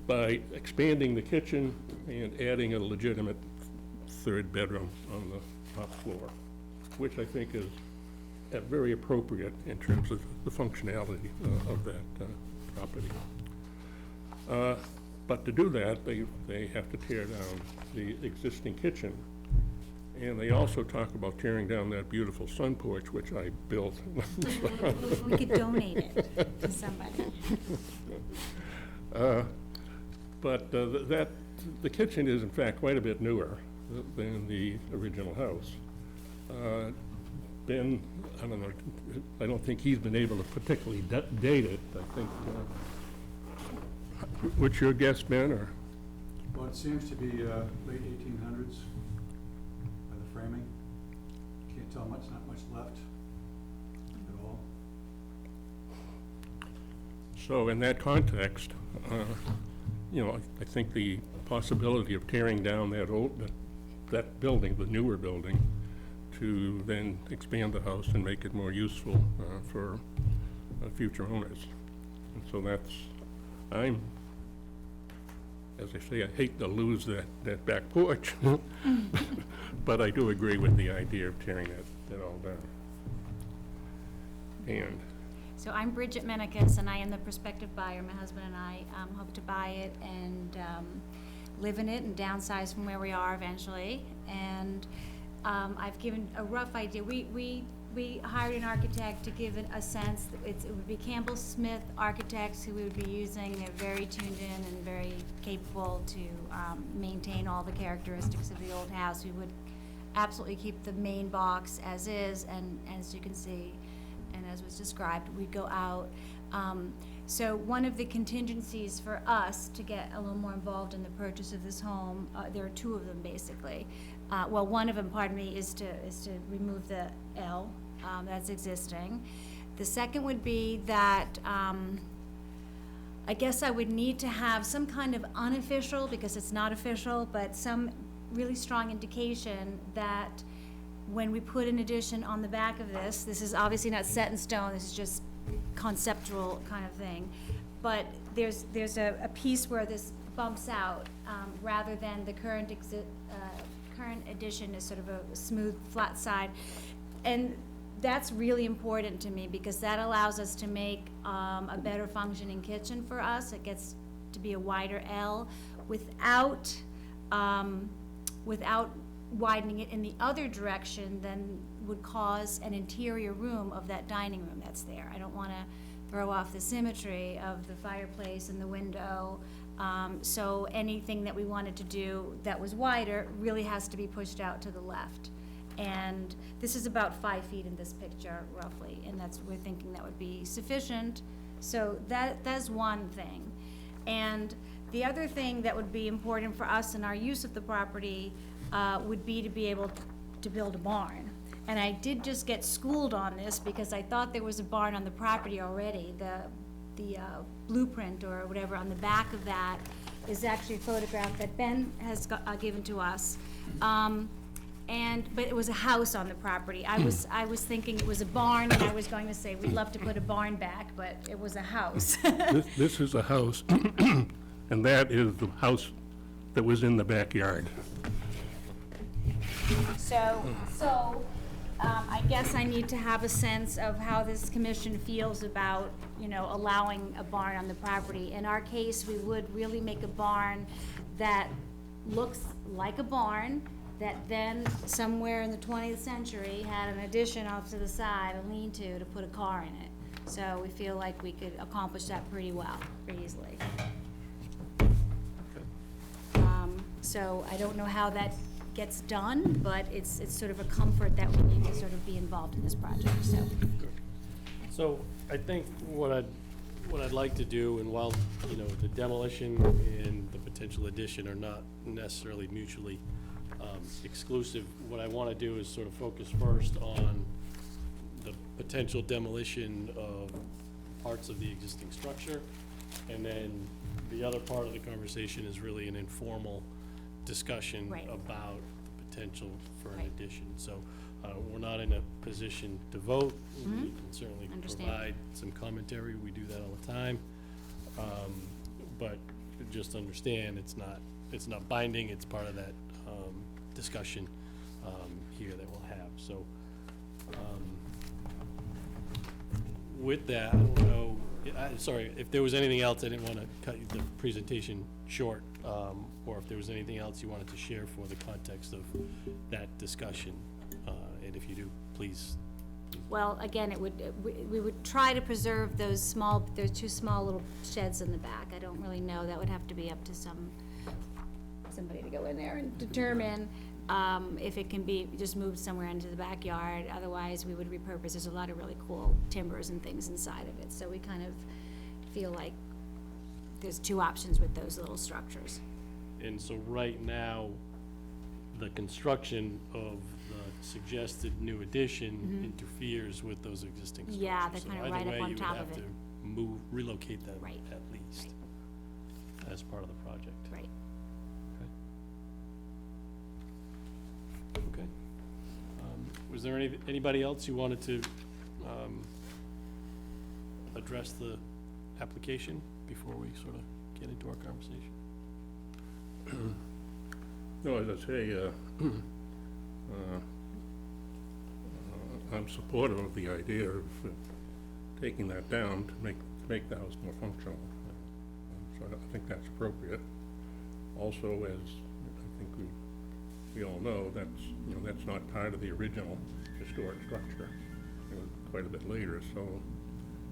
By expanding the kitchen and adding a legitimate 3rd bedroom on the top floor, which I think is very appropriate in terms of the functionality of that property. But to do that, they have to tear down the existing kitchen. And they also talk about tearing down that beautiful sun porch, which I built. We could donate it to somebody. But the kitchen is in fact quite a bit newer than the original house. Ben, I don't know, I don't think he's been able to particularly date it. I think, what's your guess, Ben, or? Well, it seems to be late 1800s by the framing. Can't tell much, not much left at all. So in that context, you know, I think the possibility of tearing down that building, the newer building, to then expand the house and make it more useful for future owners. And so that's, as I say, I hate to lose that back porch, but I do agree with the idea of tearing that all down. And So I'm Bridget Menikis, and I am the prospective buyer. My husband and I hope to buy it and live in it and downsize from where we are eventually. And I've given a rough idea. We hired an architect to give it a sense. It would be Campbell Smith Architects who we would be using. They're very tuned in and very capable to maintain all the characteristics of the old house. We would absolutely keep the main box as is, and as you can see, and as was described, we'd go out. So one of the contingencies for us to get a little more involved in the purchase of this home, there are two of them basically. Well, one of them, pardon me, is to remove the L that's existing. The second would be that I guess I would need to have some kind of unofficial, because it's not official, but some really strong indication that when we put an addition on the back of this is obviously not set in stone, this is just conceptual kind of thing, but there's a piece where this bumps out, rather than the current addition is sort of a smooth, flat side. And that's really important to me, because that allows us to make a better functioning kitchen for us. It gets to be a wider L without widening it in the other direction, then would cause an interior room of that dining room that's there. I don't want to throw off the symmetry of the fireplace and the window. So anything that we wanted to do that was wider really has to be pushed out to the left. And this is about 5 feet in this picture roughly, and we're thinking that would be sufficient. So that's one thing. And the other thing that would be important for us in our use of the property would be to be able to build a barn. And I did just get schooled on this, because I thought there was a barn on the property already. The blueprint or whatever on the back of that is actually a photograph that Ben has given to us. But it was a house on the property. I was thinking it was a barn, and I was going to say, we'd love to put a barn back, but it was a house. this is a house, and that is the house that was in the backyard. So, I guess I need to have a sense of how this commission feels about, allowing a barn on the property. In our case, we would really make a barn that looks like a barn, that then somewhere in the 20th century had an addition off to the side, a lean-to, to put a car in it. So we feel like we could accomplish that pretty well, pretty easily. So I don't know how that gets done, but it's sort of a comfort that we need to sort of be involved in this project, so. So I think what I'd like to do, and while, the demolition and the potential addition are not necessarily mutually exclusive, what I want to do is sort of focus first on the potential demolition of parts of the existing structure, and then the other part of the conversation is really an informal discussion Right. about the potential for an Right. addition. So we're not in a position to vote. We can certainly Understand. provide some commentary. We do that all the time. But just understand, it's not binding. It's part of that discussion here that we'll have. So with that, I don't know, sorry, if there was anything else, I didn't want to cut the presentation short, or if there was anything else you wanted to share for the context of that discussion. And if you do, please. Well, again, we would try to preserve there's two small little sheds in the back. I don't really know, that would have to be up to somebody to go in there and determine if it can be just moved somewhere into the backyard. Otherwise, we would repurpose. There's a lot of really cool timbers and things inside of it, so we kind of feel like there's two options with those little structures. And so right now, the construction of the suggested new addition interferes with those existing structures. Yeah, they're So kinda either right up way, on you would top have of it. to relocate them Right. at least, as part of the project. Right. Okay. Was there anybody else who wanted to address the application before we sort of get into our conversation? No, as I say, I'm supportive of the idea of taking that down to make the house more functional. So I think that's appropriate. Also, as I think we all know, that's not part of the original historic structure. It was quite a bit later, so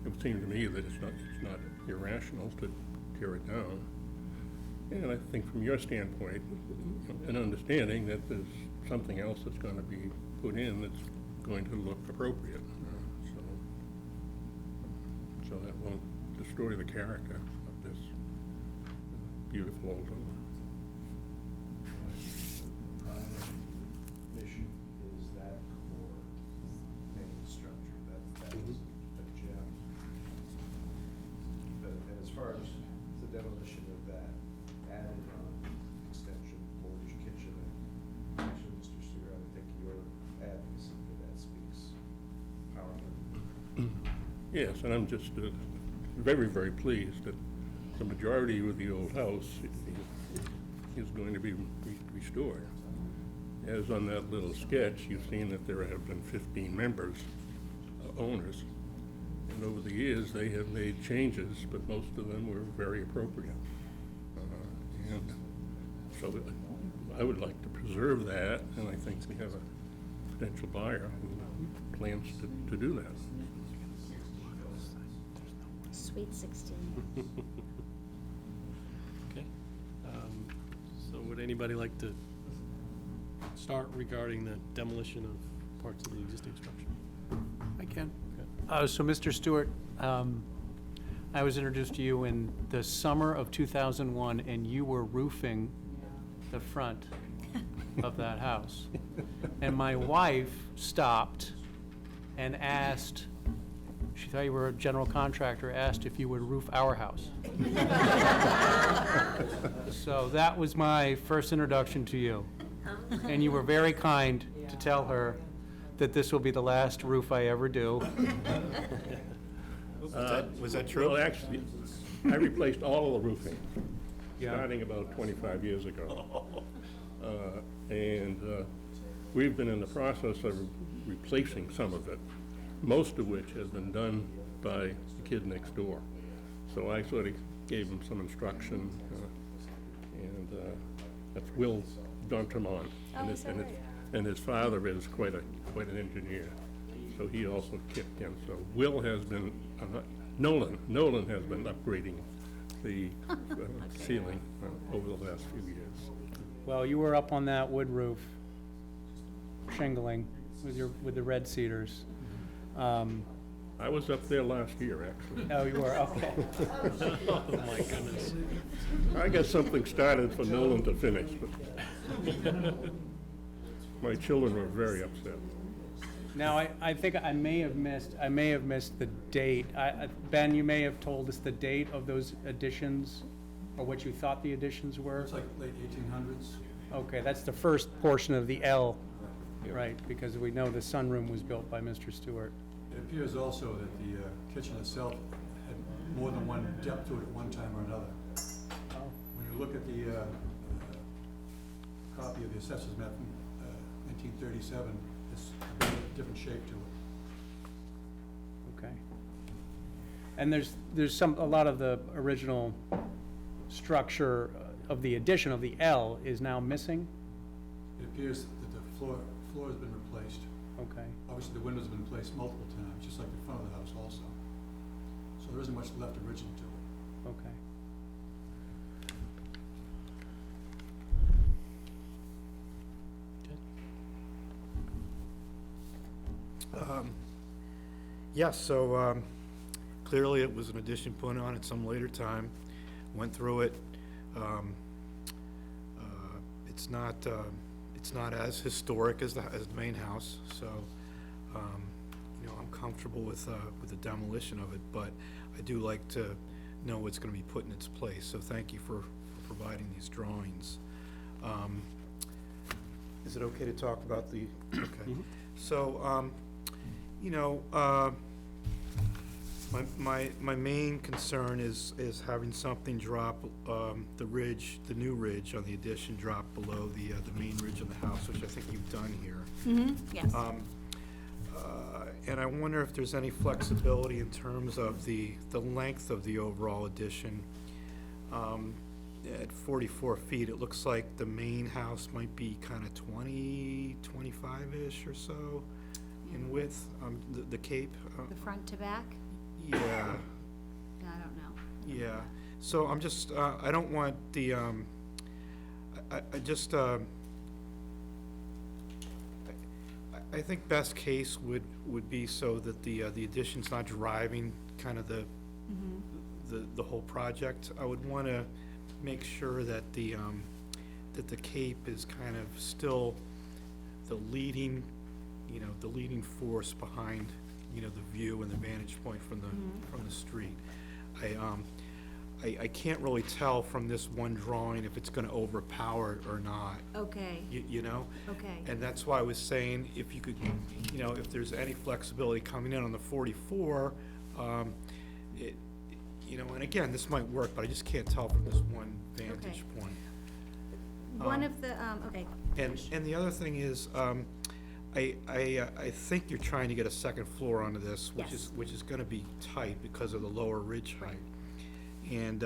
it would seem to me that it's not irrational to tear it down. And I think from your standpoint, an understanding that there's something else that's going to be put in that's going to look appropriate. So that won't destroy the character of this beautiful old home. Mission is that core main structure, that's a gem. But as far as the demolition of that added on extension, mortgage kitchen, and actually, Mr. Stewart, I think your advocacy for that speaks powerfully. Yes, and I'm just very, very pleased that the majority of the old house is going to be restored. As on that little sketch, you've seen that there have been 15 members, owners, and over the years, they have made changes, but most of them were very appropriate. And so I would like to preserve that, and I think we have a potential buyer who plans to do that. Sweet 16. Okay. So would anybody like to start regarding the demolition of parts of the existing structure? I can. So, Mr. Stewart, I was introduced to you in the summer of 2001, and you were roofing the front of that house. And my wife stopped and asked, she thought you were a general contractor, asked if you would roof our house. So that was my first introduction to you. And you were very kind to tell her that this will be the last roof I ever do. Was that true? Well, actually, I replaced all of the roofing, Yeah. starting about 25 years ago. And we've been in the process of replacing some of it, most of which has been done by the kid next door. So I sort of gave him some instruction, and that's Will D'Entremont. Oh, is that right? And his father is quite an engineer, so he also kicked in. So Will has been, Nolan has been upgrading the ceiling over the last few years. Well, you were up on that wood roof, shingling with the red cedars. I was up there last year, actually. Oh, you were, okay. Oh, my goodness. I got something started for Nolan to finish, but my children were very upset. Now, I think I may have missed the date. Ben, you may have told us the date of those additions, or what you thought the additions were? It's like late 1800s. Okay, that's the first portion of the L, right, because we know the sunroom was built by Mr. Stewart. It appears also that the kitchen itself had more than one depth to it at one time or another. When you look at the copy of the assessor's map from 1937, it's a very different shape to it. Okay. And there's a lot of the original structure of the addition of the L is now missing? It appears that the floor has been replaced. Okay. Obviously, the windows have been replaced multiple times, just like the front of the house also. So there isn't much left original to it. Okay. Yeah, so clearly it was an addition put on at some later time, went through it. It's not as historic as the main house, so, I'm comfortable with the demolition of it, but I do like to know what's gonna be put in its place, so thank you for providing these drawings. Is it okay to talk about the, okay. So, My main concern is having something drop, the ridge, the new ridge on the addition drop below the main ridge of the house, which I think you've done here. Yes. And I wonder if there's any flexibility in terms of the length of the overall addition. At 44 feet, it looks like the main house might be kind of 25-ish or so in width, the cape. The front to back? Yeah, I don't know. yeah. So I'm just, I don't want the, I just, I think best case would be so that the addition's not driving kind of the whole project. I would want to make sure that the cape is kind of still the leading, the leading force behind, the view and the vantage point from the street. I can't really tell from this one drawing if it's gonna overpower it or not. Okay, You know? okay. And that's why I was saying, if you could, if there's any flexibility coming in on the 44, and again, this might work, but I just can't tell from this one vantage point. One of the, okay. And the other thing is, I think you're trying to get a second floor onto this, Yes. which is gonna be tight because of the lower ridge height. And,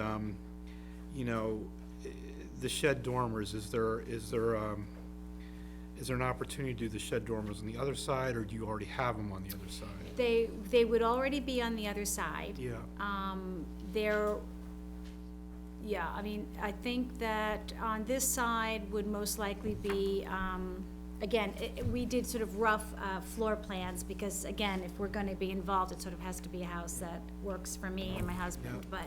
the shed dormers, is there an opportunity to do the shed dormers on the other side, or do you already have them on the other side? They would already be on the other side. Yeah. I mean, I think that on this side would most likely be, again, we did sort of rough floor plans, because again, if we're gonna be involved, it sort of has to be a house that works for me and my husband, but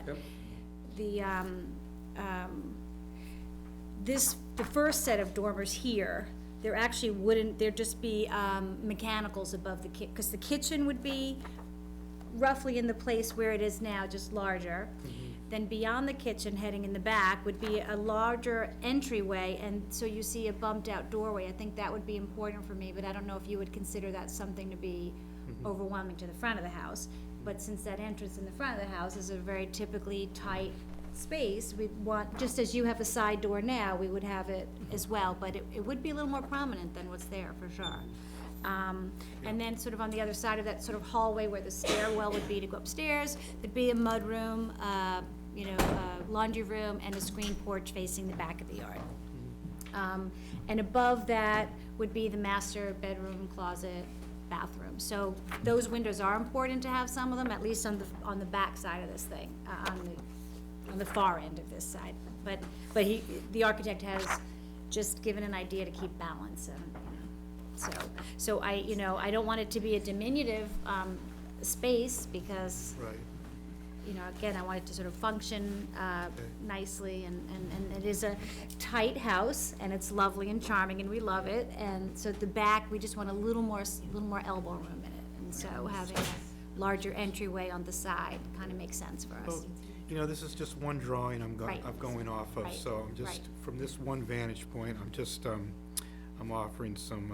the first set of dormers here, there actually wouldn't, there'd just be mechanicals above the because the kitchen would be roughly in the place where it is now, just larger. Then beyond the kitchen, heading in the back, would be a larger entryway, and so you see a bumped out doorway. I think that would be important for me, but I don't know if you would consider that something to be overwhelming to the front of the house. But since that entrance in the front of the house is a very typically tight space, we want, just as you have a side door now, we would have it as well, but it would be a little more prominent than what's there, for sure. And then sort of on the other side of that sort of hallway where the stairwell would be to go upstairs, there'd be a mudroom, laundry room, and a screen porch facing the back of the yard. And above that would be the master bedroom, closet, bathroom. So those windows are important to have some of them, at least on the back side of this thing, on the far end of this side. But the architect has just given an idea to keep balance, and, so I don't want it to be a diminutive, space, because, Right. Again, I want it to sort of function, nicely, and it is a tight house, and it's lovely and charming, and we love it, and so at the back, we just want a little more elbow room in it, and so having a larger entryway on the side kind of makes sense for us. Well, this is just one drawing I'm Right. going off of, Right. so I'm just, Right. from this one vantage point, I'm just, I'm offering some,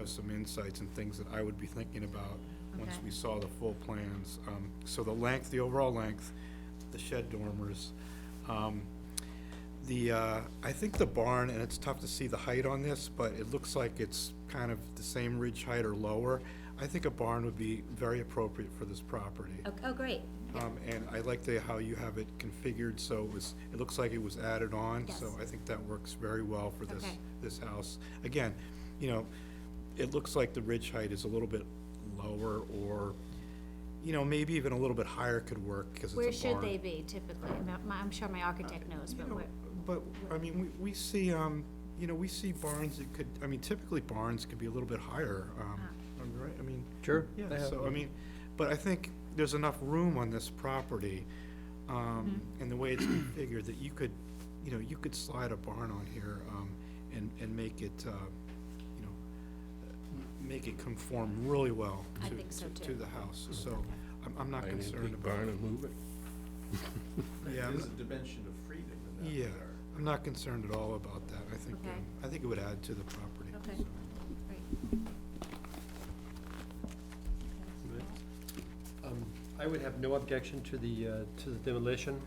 some insights and things that I would be thinking about once Okay. we saw the full plans. So the length, the overall length, the shed dormers, I think the barn, and it's tough to see the height on this, but it looks like it's kind of the same ridge height or lower. I think a barn would be very appropriate for this property. Oh, great. And I like how you have it configured, so it looks like it was added on, so Yes. I think that works very well for Okay. this house. Again, it looks like the ridge height is a little bit lower, or, maybe even a little bit higher could work, because it's a barn. Where should they be typically? I'm sure my architect knows, but where? But, I mean, we see, we see barns that could, typically barns could be a little bit higher, right? Sure. Yeah, they have- so, but I think there's enough room on this property, and the way it's configured, that you could, you could slide a barn on here, and make it, make it conform really well I think so, to too. the house, so I'm not Buy an concerned antique about barn it. and move it. Yeah, There's a dimension of freedom in that Yeah, regard. I'm not concerned at all about that. Okay. I think it would add to the property. Okay. so. Great. I would have no objection to the demolition.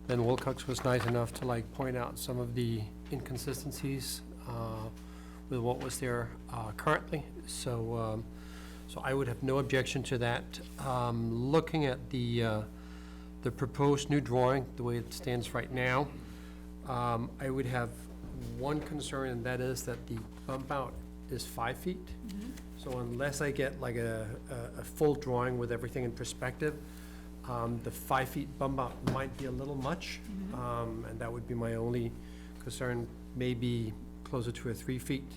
Ben Wilcox was nice enough to like point out some of the inconsistencies with what was there currently. So I would have no objection to that. Looking at the proposed new drawing, the way it stands right now, I would have one concern, and that is that the bump out is 5 feet. So unless I get like a full drawing with everything in perspective, the 5 feet bump out might be a little much. And that would be my only concern, maybe closer to a 3 feet,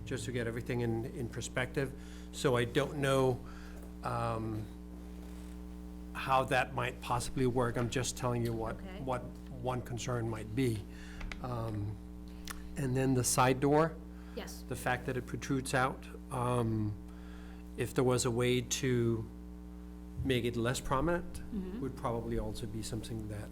just to get everything in perspective. So I don't know how that might possibly work. I'm just telling you what one concern might be. And then the side door, Yes. the fact that it protrudes out, if there was a way to make it less prominent, would probably also be something that,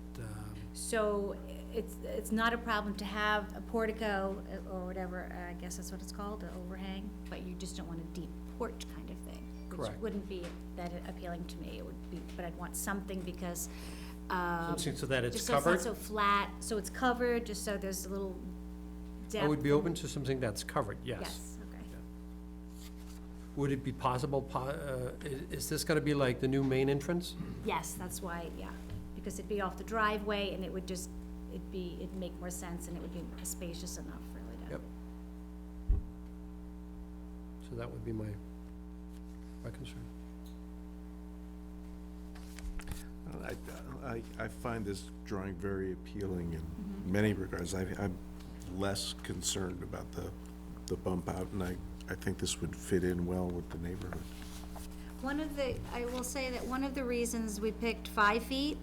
So it's not a problem to have a portico or whatever, I guess that's what it's called, an overhang, but you just don't want a deep porch kind of thing. Which Correct. wouldn't be that appealing to me. It would be, but I'd want something because, something so that it's just so it's not covered. so flat, so it's covered, just so there's a little depth. I would be open to something that's covered, yes. Yes, okay. Would it be possible, is this gonna be like the new main entrance? Yes, that's why, yeah, because it'd be off the driveway and it would just, it'd make more sense and it would be spacious enough really to. Yep. So that would be my concern. I find this drawing very appealing in many regards. I'm less concerned about the bump out, and I think this would fit in well with the neighborhood. I will say that one of the reasons we picked 5 feet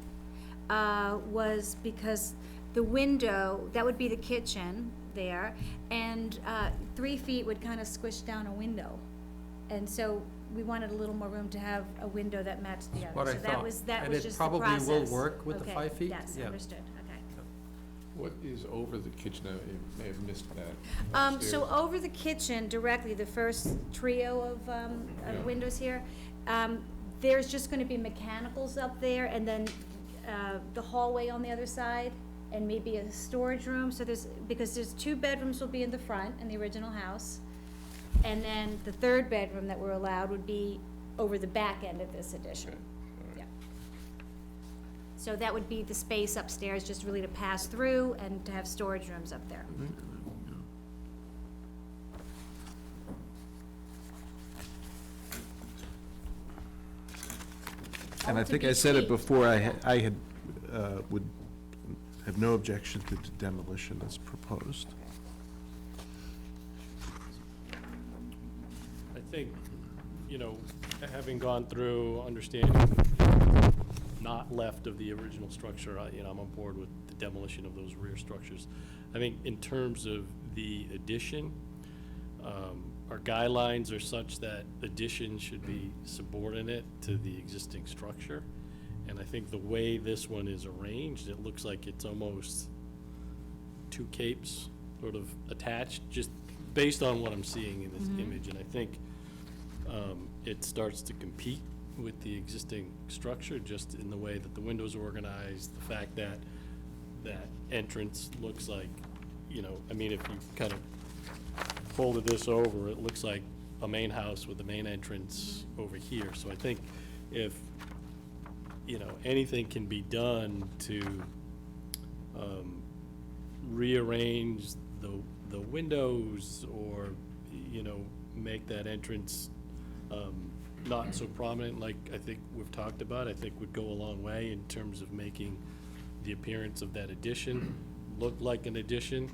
was because the window, that would be the kitchen there, and 3 feet would kind of squish down a window. And so we wanted a little more room to have a window that matched the other. What I So that thought. was And it just the probably process. will work with the Okay, 5 feet? Yes, Yeah. understood, okay. What is over the kitchen? I may have missed that. So upstairs. over the kitchen directly, the first trio of windows here, there's just gonna be mechanicals up there, and then the hallway on the other side, and maybe a storage room, so because there's 2 bedrooms will be in the front in the original house, and then the 3rd bedroom that we're allowed would be over the back end of this addition. Yeah. So that would be the space upstairs, just really to pass through and to have storage rooms up there. And I think I said it before, I had, would have no objection to the demolition as proposed. I think, having gone through, understanding not left of the original structure, I'm on board with the demolition of those rear structures. I think in terms of the addition, our guidelines are such that addition should be subordinate to the existing structure. And I think the way this one is arranged, it looks like it's almost 2 capes sort of attached, just based on what I'm seeing in this image. And I think it starts to compete with the existing structure, just in the way that the windows are organized, the fact that that entrance looks like, if you kind of folded this over, it looks like a main house with the main entrance over here. So I think if, anything can be done to rearrange the windows or, make that entrance not so prominent, like I think we've talked about, I think would go a long way in terms of making the appearance of that addition look like an addition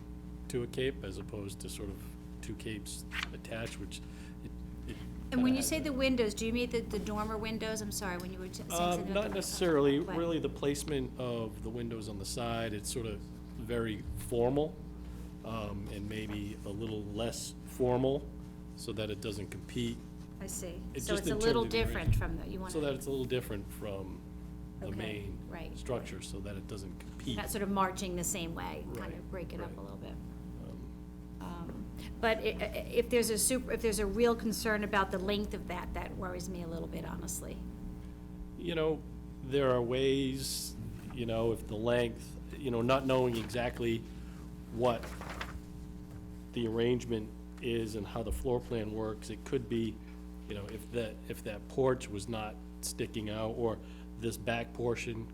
to a cape, as opposed to sort of 2 capes attached, which it And when kinda you has say the windows, do you mean the dormer windows? I'm sorry, when you were saying something about Not the- necessarily, What? really the placement of the windows on the side, it's sort of very formal, and maybe a little less formal, so that it doesn't compete. I see. It's So just it's a in terms little of the different from the, you want So that it's a little different from the Okay, main right. structure, so that it doesn't compete. not sort of marching the same way, kind Right, of break it up right. a little bit. But if there's a real concern about the length of that, that worries me a little bit, honestly. you know, there are ways, you know, if the length, you know, not knowing exactly what the arrangement is and how the floor plan works, it could be, you know, if that porch was not sticking out, or this back portion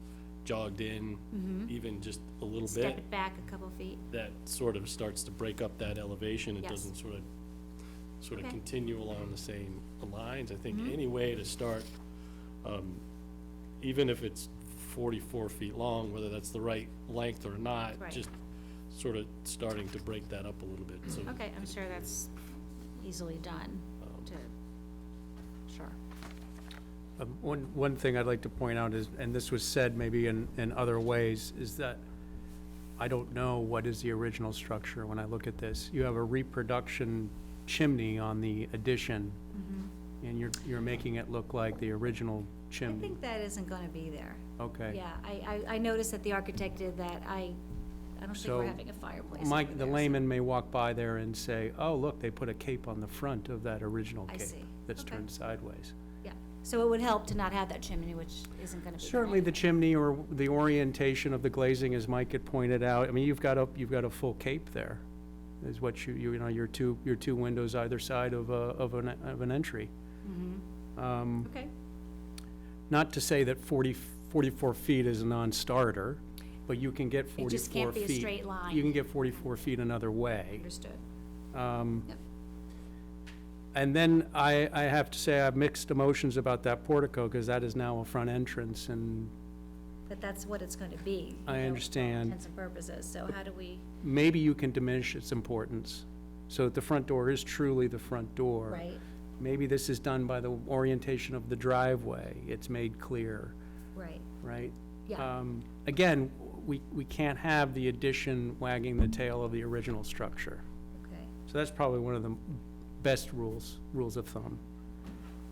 jogged in even just a little bit, Step it back a couple feet. that sort of starts to break up that elevation. It Yes. doesn't sort of Okay. continue along the same lines. I think any way to start, even if it's 44 feet long, whether that's the right length or not, Right. just sort of starting to break that up a little bit, so. Okay, I'm sure that's easily done to, sure. One thing I'd like to point out is, and this was said maybe in other ways, is that I don't know what is the original structure when I look at this. You have a reproduction chimney on the addition, and you're making it look like the original I chimney. think that isn't gonna be there. Okay. Yeah, I noticed that the architect did that. I don't think So, we're having a fireplace Mike, over the there, so- layman may walk by there and say, oh, look, they put a cape on the front of that original I cape see. that's Okay. turned sideways. Yeah, so it would help to not have that chimney, which isn't gonna be there Certainly the anyway. chimney or the orientation of the glazing, as Mike had pointed out, I mean, you've got a full cape there, is what you know, your two windows either side of an entry. Okay, Not to say that 44 feet is a non-starter, but you can get 44 feet. It just can't be a straight line. You can get 44 feet another way. understood. Um, Yep. And then I have to say I have mixed emotions about that portico, because that is now a front entrance, and But that's what it's gonna be. I you know, for all understand. intents and purposes, so how do we, maybe you can diminish its importance, so that the front door is truly the front door. right, Maybe this is done by the orientation of the driveway, it's made clear, right, right? yeah, Again, we can't have the addition wagging the tail of the original structure. okay. So that's probably one of the best rules of thumb.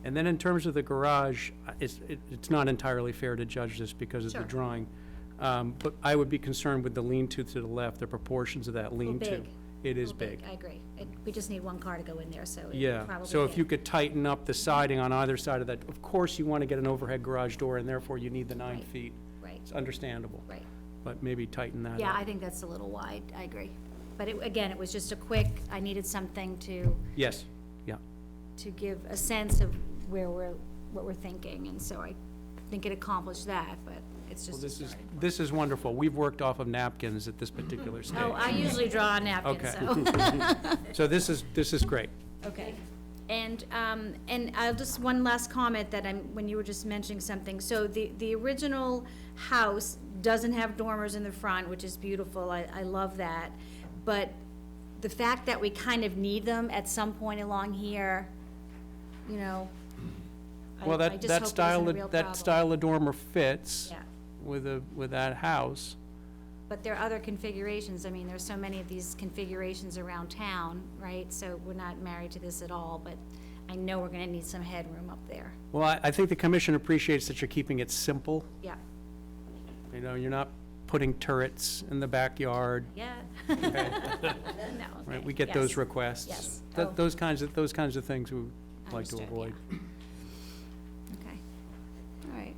And then in terms of the garage, it's not entirely fair to judge this because of the Sure. drawing. But I would be concerned with the lean-to to the left, the proportions of that lean-to. big. It is Little big. I agree. We just need one car to go in there, so it would Yeah, probably so if fit. you could tighten up the siding on either side of that, of course you want to get an overhead garage door, and therefore you need the 9 Right. feet. Right, It's understandable, right. but maybe tighten that up. Yeah, I think that's a little wide, I agree. But again, it was just a quick, I needed something Yes, yeah. to give a sense of what we're thinking, and so I think it accomplished that, but it's Well, just a this is, start. this is wonderful. We've worked off of napkins at this particular stage. Oh, I usually draw on napkins, Okay. so. So this is great. Okay, and I'll just, one last comment that when you were just mentioning something, so the original house doesn't have dormers in the front, which is beautiful, I love that, but the fact that we kind of need them at some point along here, you know, Well, I that, just that hope it style, isn't a real of that problem. style of dormer fits Yeah, with that house. but there are other configurations, I mean, there's so many of these configurations around town, right? So we're not married to this at all, but I know we're gonna need some headroom up there, Well, I think the commission appreciates that you're keeping it simple. yeah, You know, you're not putting turrets in the backyard, yeah. No, right? okay, We get yes, those requests. yes. Th- Oh. Those kinds of things we would like to Understood, avoid. Okay, all right,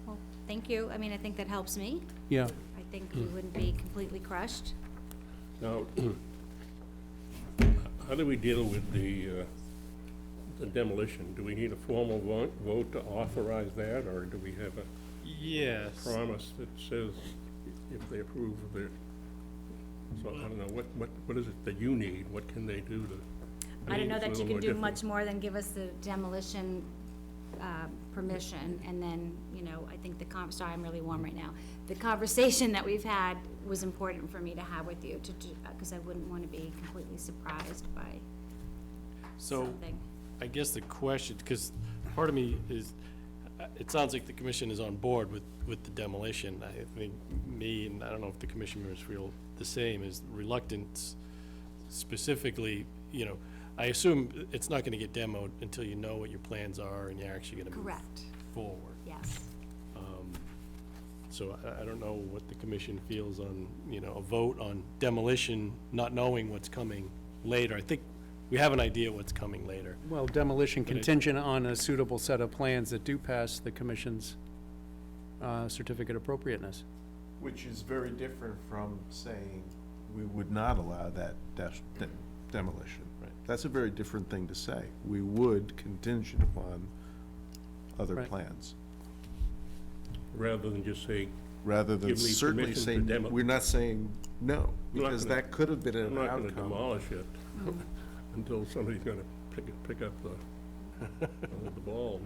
well, thank you, I mean, I think that helps me, Yeah. I think we wouldn't be completely crushed. Now, how do we deal with the demolition? Do we need a formal vote to authorize that, or do we have a Yes. promise that says if they approve of it? So I don't know, what is it that you need? What can they do to? I don't know it's a that you little can more do difficult. much more than give us the demolition, permission, and then, you know, I think sorry, I'm really warm right now. The conversation that we've had was important for me to have with you, because I wouldn't want to be completely surprised by So, something. I guess the question, because part of me is, it sounds like the commission is on board with the demolition. I think me, and I don't know if the commission members feel the same, is reluctance specifically, you know, I assume it's not gonna get demoed until you know what your plans are and you're actually gonna move Correct, forward. yes. So I don't know what the commission feels on, you know, a vote on demolition, not knowing what's coming later. I think we have an idea what's coming later. Well, demolition But it- contingent on a suitable set of plans that do pass the commission's certificate appropriateness. Which is very different from saying we would not allow that demolition. Right. That's a very different thing to say. We would contingent upon other Right. plans. Rather than just say, Rather than Give me certainly permission to saying, demo- we're not saying no, not because gonna- that could have been I'm an not gonna outcome. demolish it until somebody's gonna pick up the ball.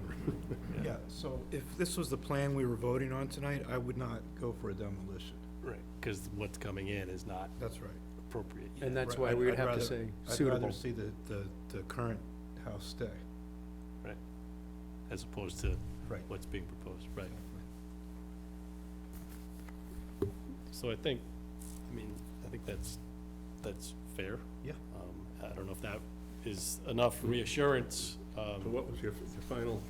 Yeah, so if this was the plan we were voting on tonight, I would not go for a demolition. Right, because what's coming in is not That's right. appropriate yet. And that's Right, why we would I'd have to rather- say I'd suitable. rather see the current house stay. Right, as opposed to Right. what's being proposed, right. So I think that's fair. Yeah. I don't know if that is enough reassurance, So what was your final?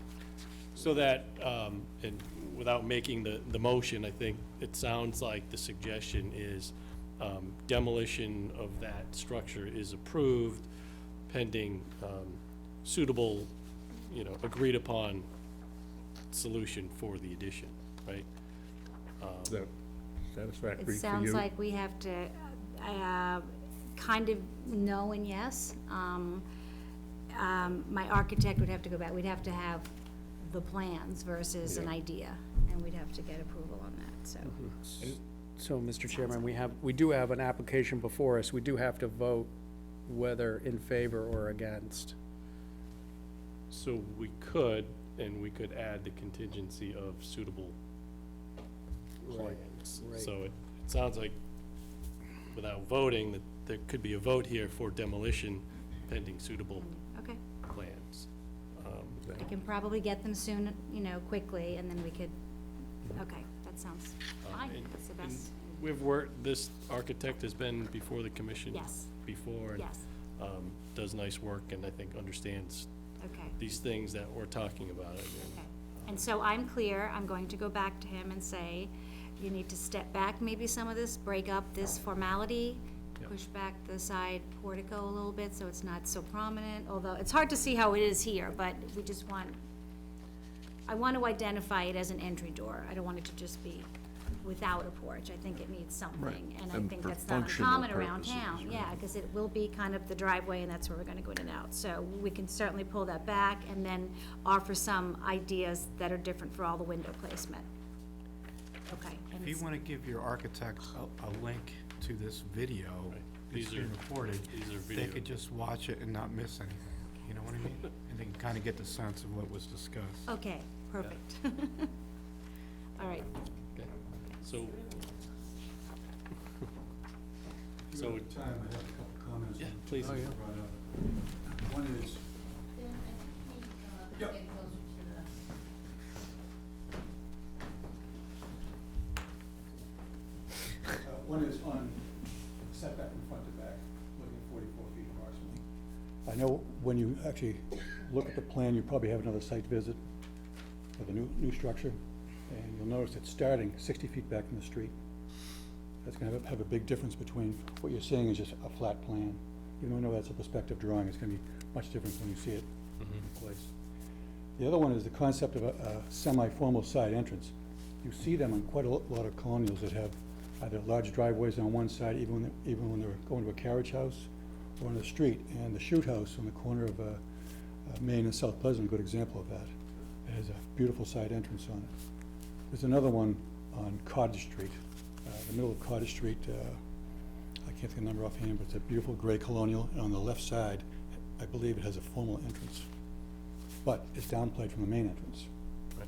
so that, and without making the motion, I think it sounds like the suggestion is demolition of that structure is approved pending suitable, agreed upon solution for the addition, right? Is that satisfactory It for you? sounds like we have to, kind of no and yes. My architect would have to go back, we'd have to have the plans versus an idea, and we'd have to get approval on that, so. So, Mr. Chairman, we do have an application before us. We do have to vote whether in favor or against. So we could add the contingency of suitable plans. right. So it sounds like, without voting, that there could be a vote here for demolition pending suitable Okay, plans. I can probably get them soon, quickly, and then we could, okay, that sounds fine, and- that's the and best, We've worked, this architect has been before the commission yes, before, and yes, does nice work, and I think understands okay. these things that we're talking about. Okay, and so I'm clear, I'm going to go back to him and say, you need to step back maybe some of this, break up this formality, Yep. push back the side portico a little bit so it's not so prominent, although it's hard to see how it is here, but we just I want to identify it as an entry door. I don't want it to just be without a porch. I think it needs something, and I And think for that's not functional uncommon around purposes, town, right. yeah, because it will be kind of the driveway, and that's where we're gonna go in and out. So we can certainly pull that back and then offer some ideas that are different for all the window placement. Okay. and If you want to give your architect a link to this video, Right. it's These being are- recorded, these are they video. could just watch it and not miss anything, you know what I mean? And they can kind of get the sense of what was discussed. Okay, perfect. All right, Okay. So, If So you it- have time, I have a couple comments. Yeah, on please. what you brought up. One is, Yep. One is on setback from front to back, looking at 44 feet approximately. I know when you actually look at the plan, you probably have another site visit of the new structure, and you'll notice it's starting 60 feet back from the street. That's gonna have a big difference between what you're seeing is just a flat plan. Even though I know that's a perspective drawing, it's gonna be much different when you see it in place. The other one is the concept of a semi-formal side entrance. You see them on quite a lot of colonials that have either large driveways on one side, even when they're going to a carriage house, or on the street. And the Shoot House on the corner of Main and South Pleasant, a good example of that. It has a beautiful side entrance on it. There's another one on Cottage Street, the middle of Cottage Street. I can't think of the number offhand, but it's a beautiful gray colonial, and on the left side, I believe it has a formal entrance. But it's downplayed from the main entrance.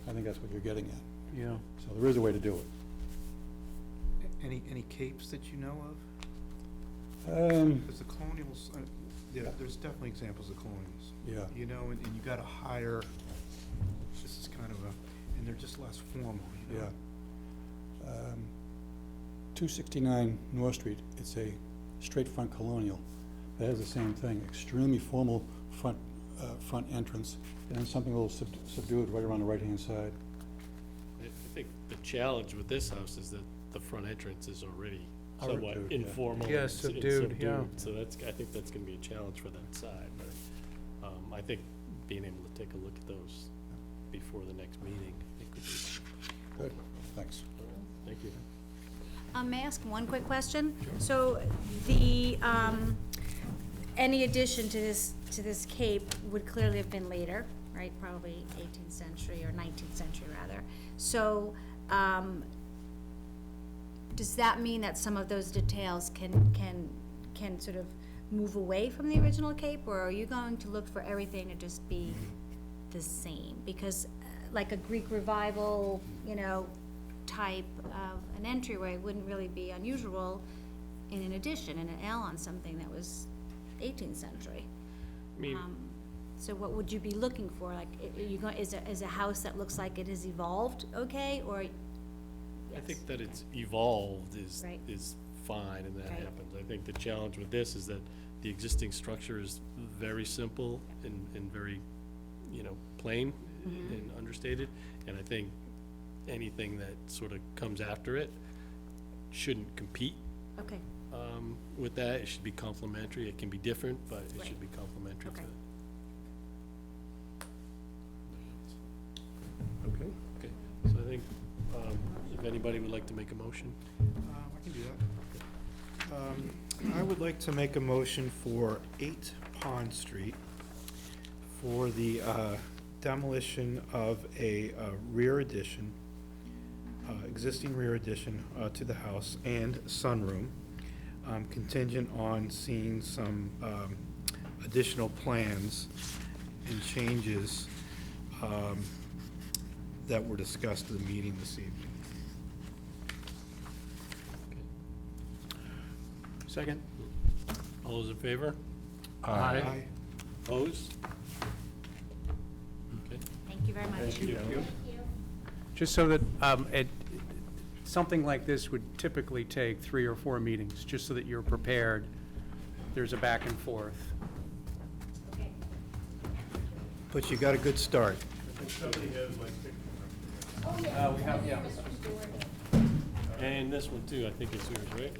I think that's what you're getting at. Yeah. So there is a way to do it. Any capes that you know of? Um, Because the colonials, there's definitely examples of colonials. Yeah. You know, and you gotta hire, this is kind of and they're just less formal, you know? Yeah. 269 North Street, it's a straight front colonial. That has the same thing, extremely formal front entrance, and then something a little subdued right around the right-hand side. I think the challenge with this house is that the front entrance is already somewhat Subdued, yeah. informal. Yeah, and subdued, yeah. So I think that's gonna be a challenge for that side, but, I think being able to take a look at those before the next meeting, I think would be Good, thanks. Thank you. May I ask one quick question? So the, any addition to this cape would clearly have been later, right? Probably 18th century or 19th century rather. So, does that mean that some of those details can sort of move away from the original cape? Or are you going to look for everything to just be the same? Because like a Greek revival, you know, type of an entryway wouldn't really be unusual in an addition, in an L on something that was 18th century. I mean, So what would you be looking for? Like, are you going, is a house that looks like it has evolved okay, or? I think that it's evolved Right. is fine, and that Right. happens. I think the challenge with this is that the existing structure is very simple and very, you know, plain and understated, and I think anything that sort of comes after it shouldn't compete Okay, with that. It should be complementary. It can be different, but it Right. should be complementary to Okay. it. Okay. Okay, so I think, if anybody would like to make a motion? I can do that. I would like to make a motion for 8 Pond Street for the demolition of a rear addition, existing rear addition to the house and sunroom, contingent on seeing some additional plans and changes that were discussed at the meeting this evening. Second? All those in favor? Aye. Opposed? Okay. thank you very much. Thank you. Just so that, something like this would typically take 3 or 4 meetings, just so that you're prepared. There's a back and forth. But you got a good start. We have, yeah. And this one too, I think it's yours, right?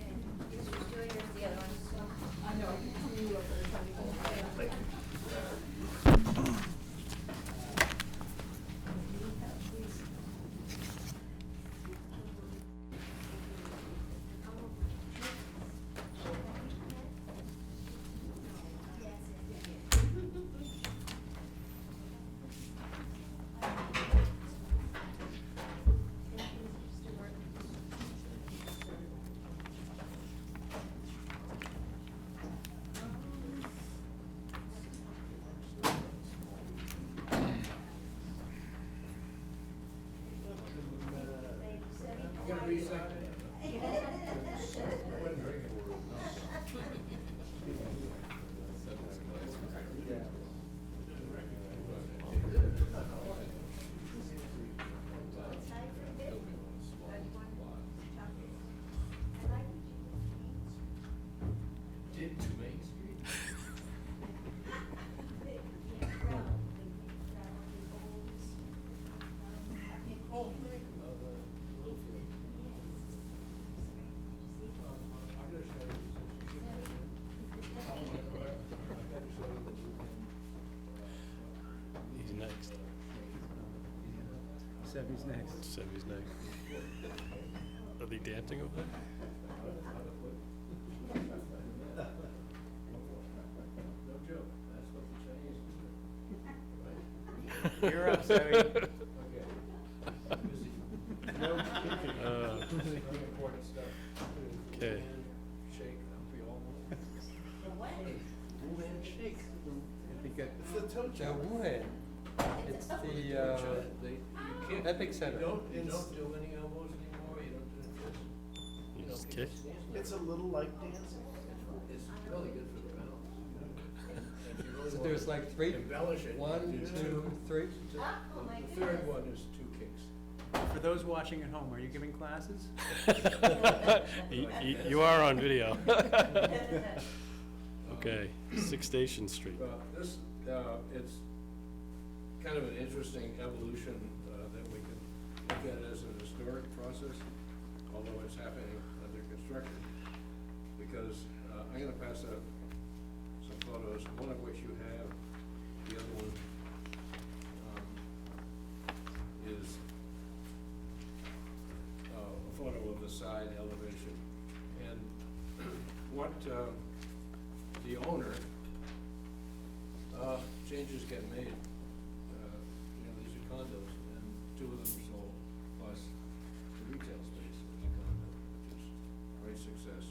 He's next. Sebby's next. Sebby's next. Are they dancing over there? You're up, Sebby. Okay. The wood, it's the, Epic Center. You don't do any elbows anymore, you don't do this. You just kick? It's a little like dancing. It's really good for the balance. So there's like 3, Embellish it. 1, 2, 3. The third one is 2 kicks. For those watching at home, are you giving classes? You are on video. Okay, 6 Station Street. This, it's kind of an interesting evolution that we can look at as an historic process, although it's happening under construction. Because I'm gonna pass out some photos, one of which you have, the other one is the owner, changes get made. These are condos, and 2 of them are sold, plus the retail space in the condo, which is a great success.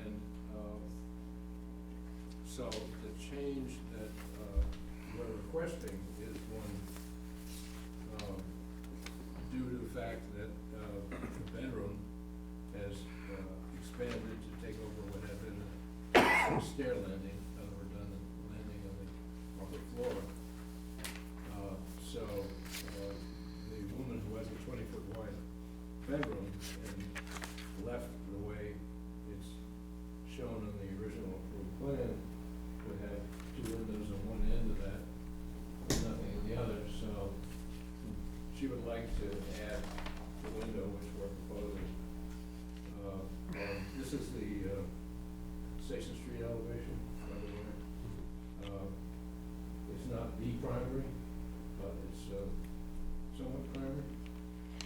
And so the change that we're requesting is one due to the fact that the bedroom has expanded to take over what had been a stair landing, a redundant landing on the upper floor. So the woman who has a 20-foot wide bedroom and left the way it's shown on the original approved plan would have 2 windows on one end of that, and nothing in the other. So she would like to add the window which we're proposing. This is the Station Street elevation, by the way. It's not the primary, but it's somewhat primary.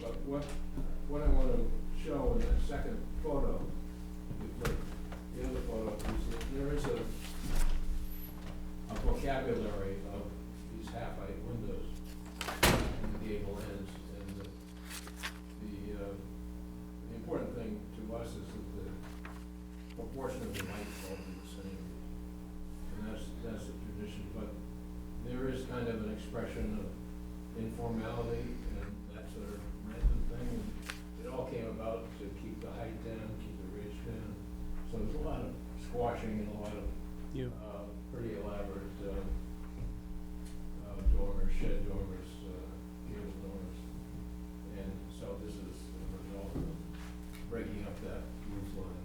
But what I want to show in that second photo, the other photo, is that there is a vocabulary of these half-height windows in the gable ends, and the important thing to us is that the proportion of the light all be the same, and that's the tradition. But there is kind of an expression of informality, and that's a random thing. And it all came about to keep the height down, keep the ridge down. So there's a lot of squashing and a lot of pretty elaborate dormers, shed dormers, gable dormers. And so this is a result of breaking up that roof line.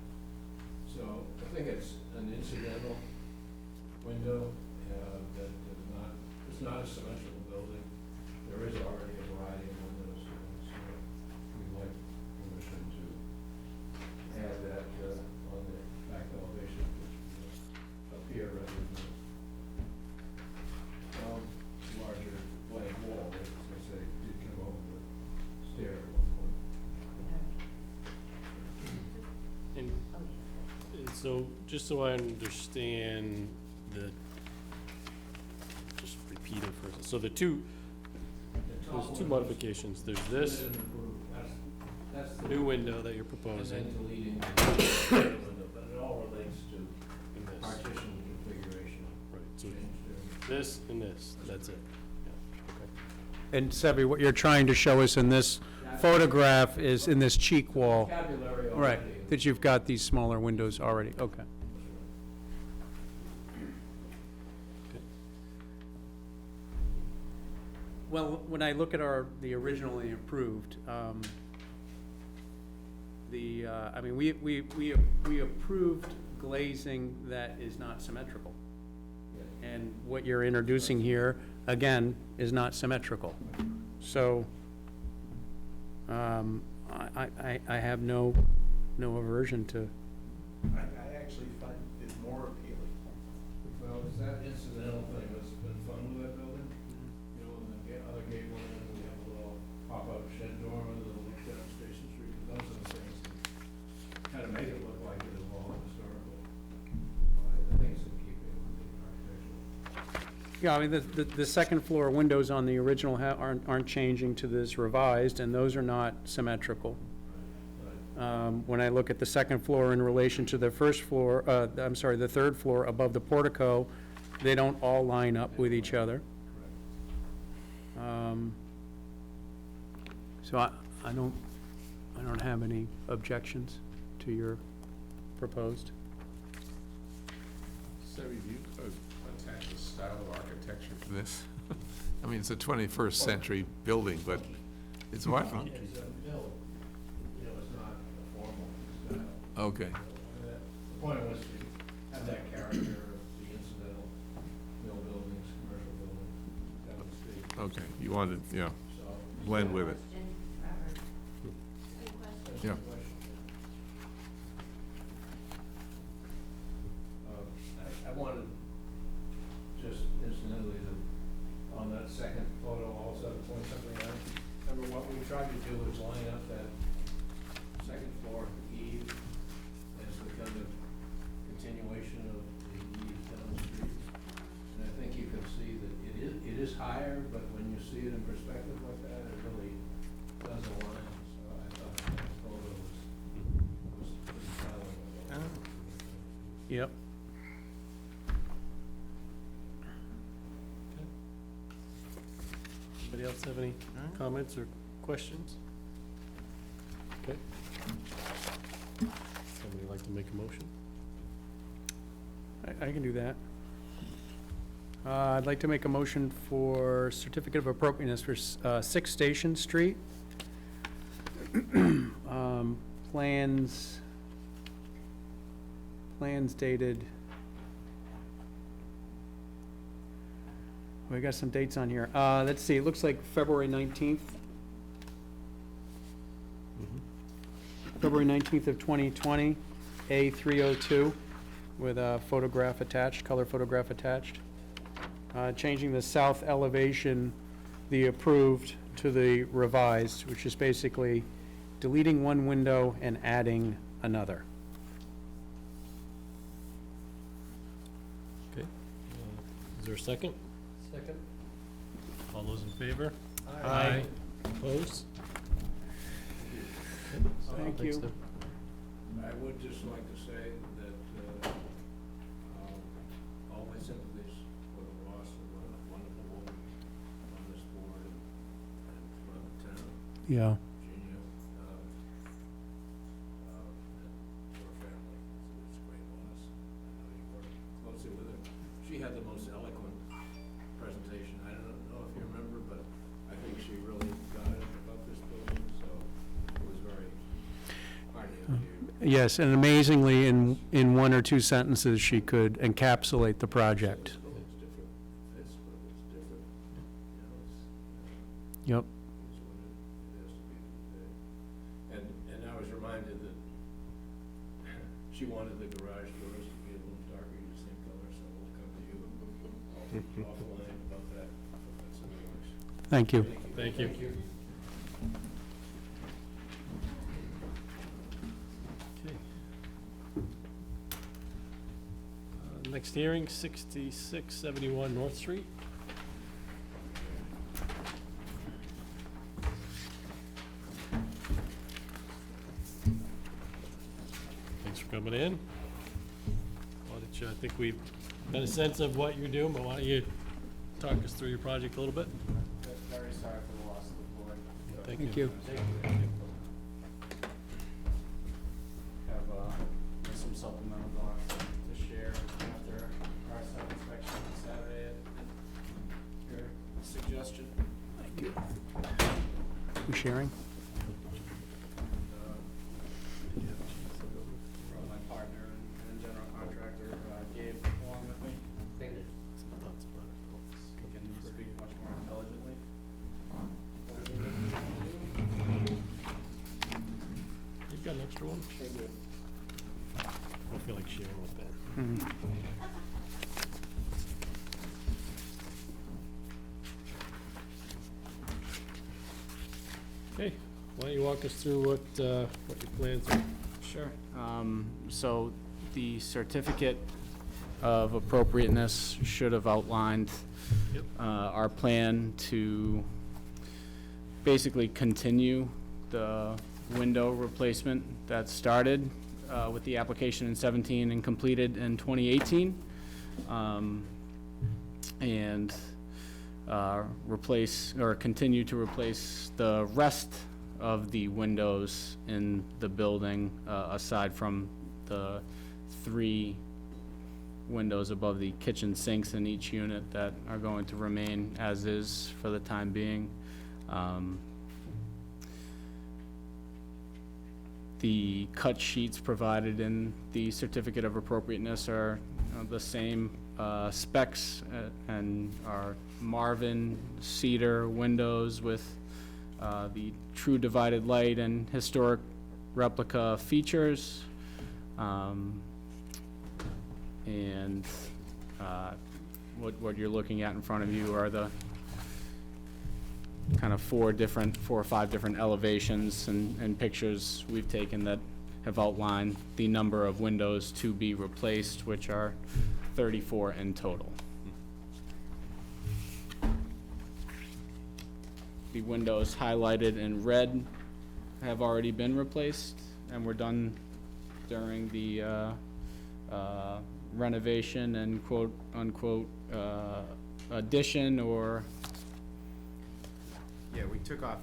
So I think it's an incidental window that is not, it's not a symmetrical building. There is already a variety of windows, and so we'd like permission to add that on the back elevation, which would appear rather than larger blank wall, that, as I say, did come over the stair at one point. And so, just so I understand just repeat it first. So there's 2 modifications. There's this That's the new window that you're proposing. And then deleting the window, but it all relates to partition configuration. Right, so Change this and this, that's it. Yeah, okay. And Sevi, what you're trying to show us in this photograph is in this cheek wall. vocabulary already. Right, that you've got these smaller windows already, okay. Well, when I look at the originally approved, I mean, we approved glazing that is not symmetrical. And what you're introducing here, again, is not symmetrical. So, I have no aversion to. I actually find it more appealing. Well, it's that incidental thing that's been fun with that building. You know, in the other gable end, we have a little pop-up shed dormer, a little look down Station Street, and those are the things that kind of make it look like it is all historical. I think it's in keeping with the architectural. Yeah, I mean, the second floor windows on the original aren't changing to this revised, and those are not symmetrical. When I look at the second floor in relation to the first floor, the third floor above the portico, they don't all line up with each other. So I don't have any objections to your proposed. So you attach a style of architecture to this? I mean, it's a 21st century building, but it's what? It's a build, you know, it's not a formal style. Okay. The point was to have that character of the incidental mill buildings, commercial buildings down the street. Okay, you wanted, yeah, So, blend with it. that's Yeah. the question. I wanted, just incidentally, on that second photo also to point something out. Remember, what we tried to do was line up that second floor eave as the kind of is higher, but when you see it in perspective like that, it really does align. So I thought that photo was pretty telling. Yep. Anybody else have any comments or questions? Okay. Somebody like to make a motion? I can do that. I'd like to make a motion for certificate of appropriateness for 6 Station Street. Plans dated, we got some dates on here. Let's see, it looks like February 19th. February 19th of 2020, A302, with a photograph attached, color photograph attached. Changing the south elevation, the approved, to the revised, which is basically deleting one window and adding another. Okay. Is there a second? Second. All those in favor? Aye. Opposed? Thank Thanks, you. Deb. I would just like to say that, all my sympathies for the loss of a wonderful woman on this board and throughout the town, Yeah. Virginia, and her family. It's a great loss. I know you worked closely with her. She had the most eloquent presentation. I don't know if you remember, but I think she really got it about this building, so it was very hearty of you. Yes, and amazingly, in 1 or 2 sentences, she could encapsulate the project. It's different, it's, but it's different, you know, it's, Yep. it's what it has to be today. And I was reminded that she wanted the garage doors to be a little darker, the same color, so we'll come to you offline about that, if that's in the works. Thank you. Thank you. Okay. Next hearing, 6671 North Street. Thanks for coming in. Why don't you, I think we've got a sense of what you're doing, but why don't you talk us through your project a little bit? Very sorry for the loss of the board. Thank you. Have some supplemental docs to share after our site inspection on Saturday at your suggestion. Thank you. You sharing? From my partner and general contractor, Gabe, along with me. He can speak much more intelligently. You've got an extra one? Thank you. I don't feel like sharing with Ben. Okay, why don't you walk us through what your plans are? Sure. So the certificate of appropriateness should have outlined Yep. our plan to basically continue the window replacement that started with the application in 17 and completed in 2018. And replace, or continue to replace the rest of the windows in the building, aside from the 3 windows above the kitchen sinks in each unit that are going to remain as is for the time being. The cut sheets provided in the certificate of appropriateness are the same specs and are Marvin cedar windows with the true divided light and historic replica features. And what you're looking at in front of you are the kind of 4 or 5 different elevations and pictures we've taken that have outlined the number of windows to be replaced, which are 34 in total. the windows highlighted in red have already been replaced and were done during the renovation and quote-unquote addition or. Yeah, we took off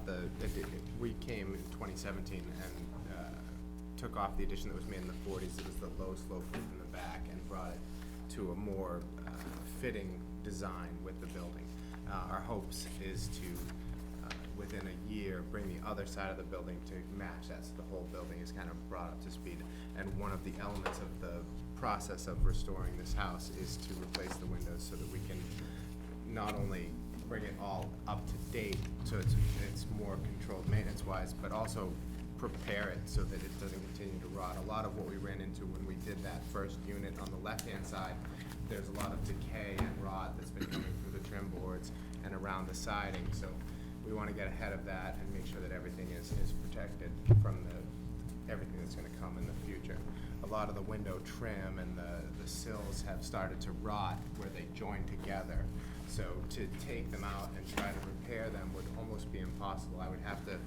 we came in 2017 and took off the addition that was made in the 40s. It was the low slope roof in the back and brought it to a more fitting design with the building. Our hopes is to, within a year, bring the other side of the building to match that, so the whole building is kind of brought up to speed. And one of the elements of the process of restoring this house is to replace the windows so that we can not only bring it all up to date, so it's more controlled maintenance-wise, but also prepare it so that it doesn't continue to rot. A lot of what we ran into when we did that first unit on the left-hand side, there's a lot of decay and rot that's been coming through the trim boards and around the siding, so we want to get ahead of that and make sure that everything is protected from everything that's going to come in the future. A lot of the window trim and the sills have started to rot where they join together. So to take them out and try to repair them would almost be impossible. I would have to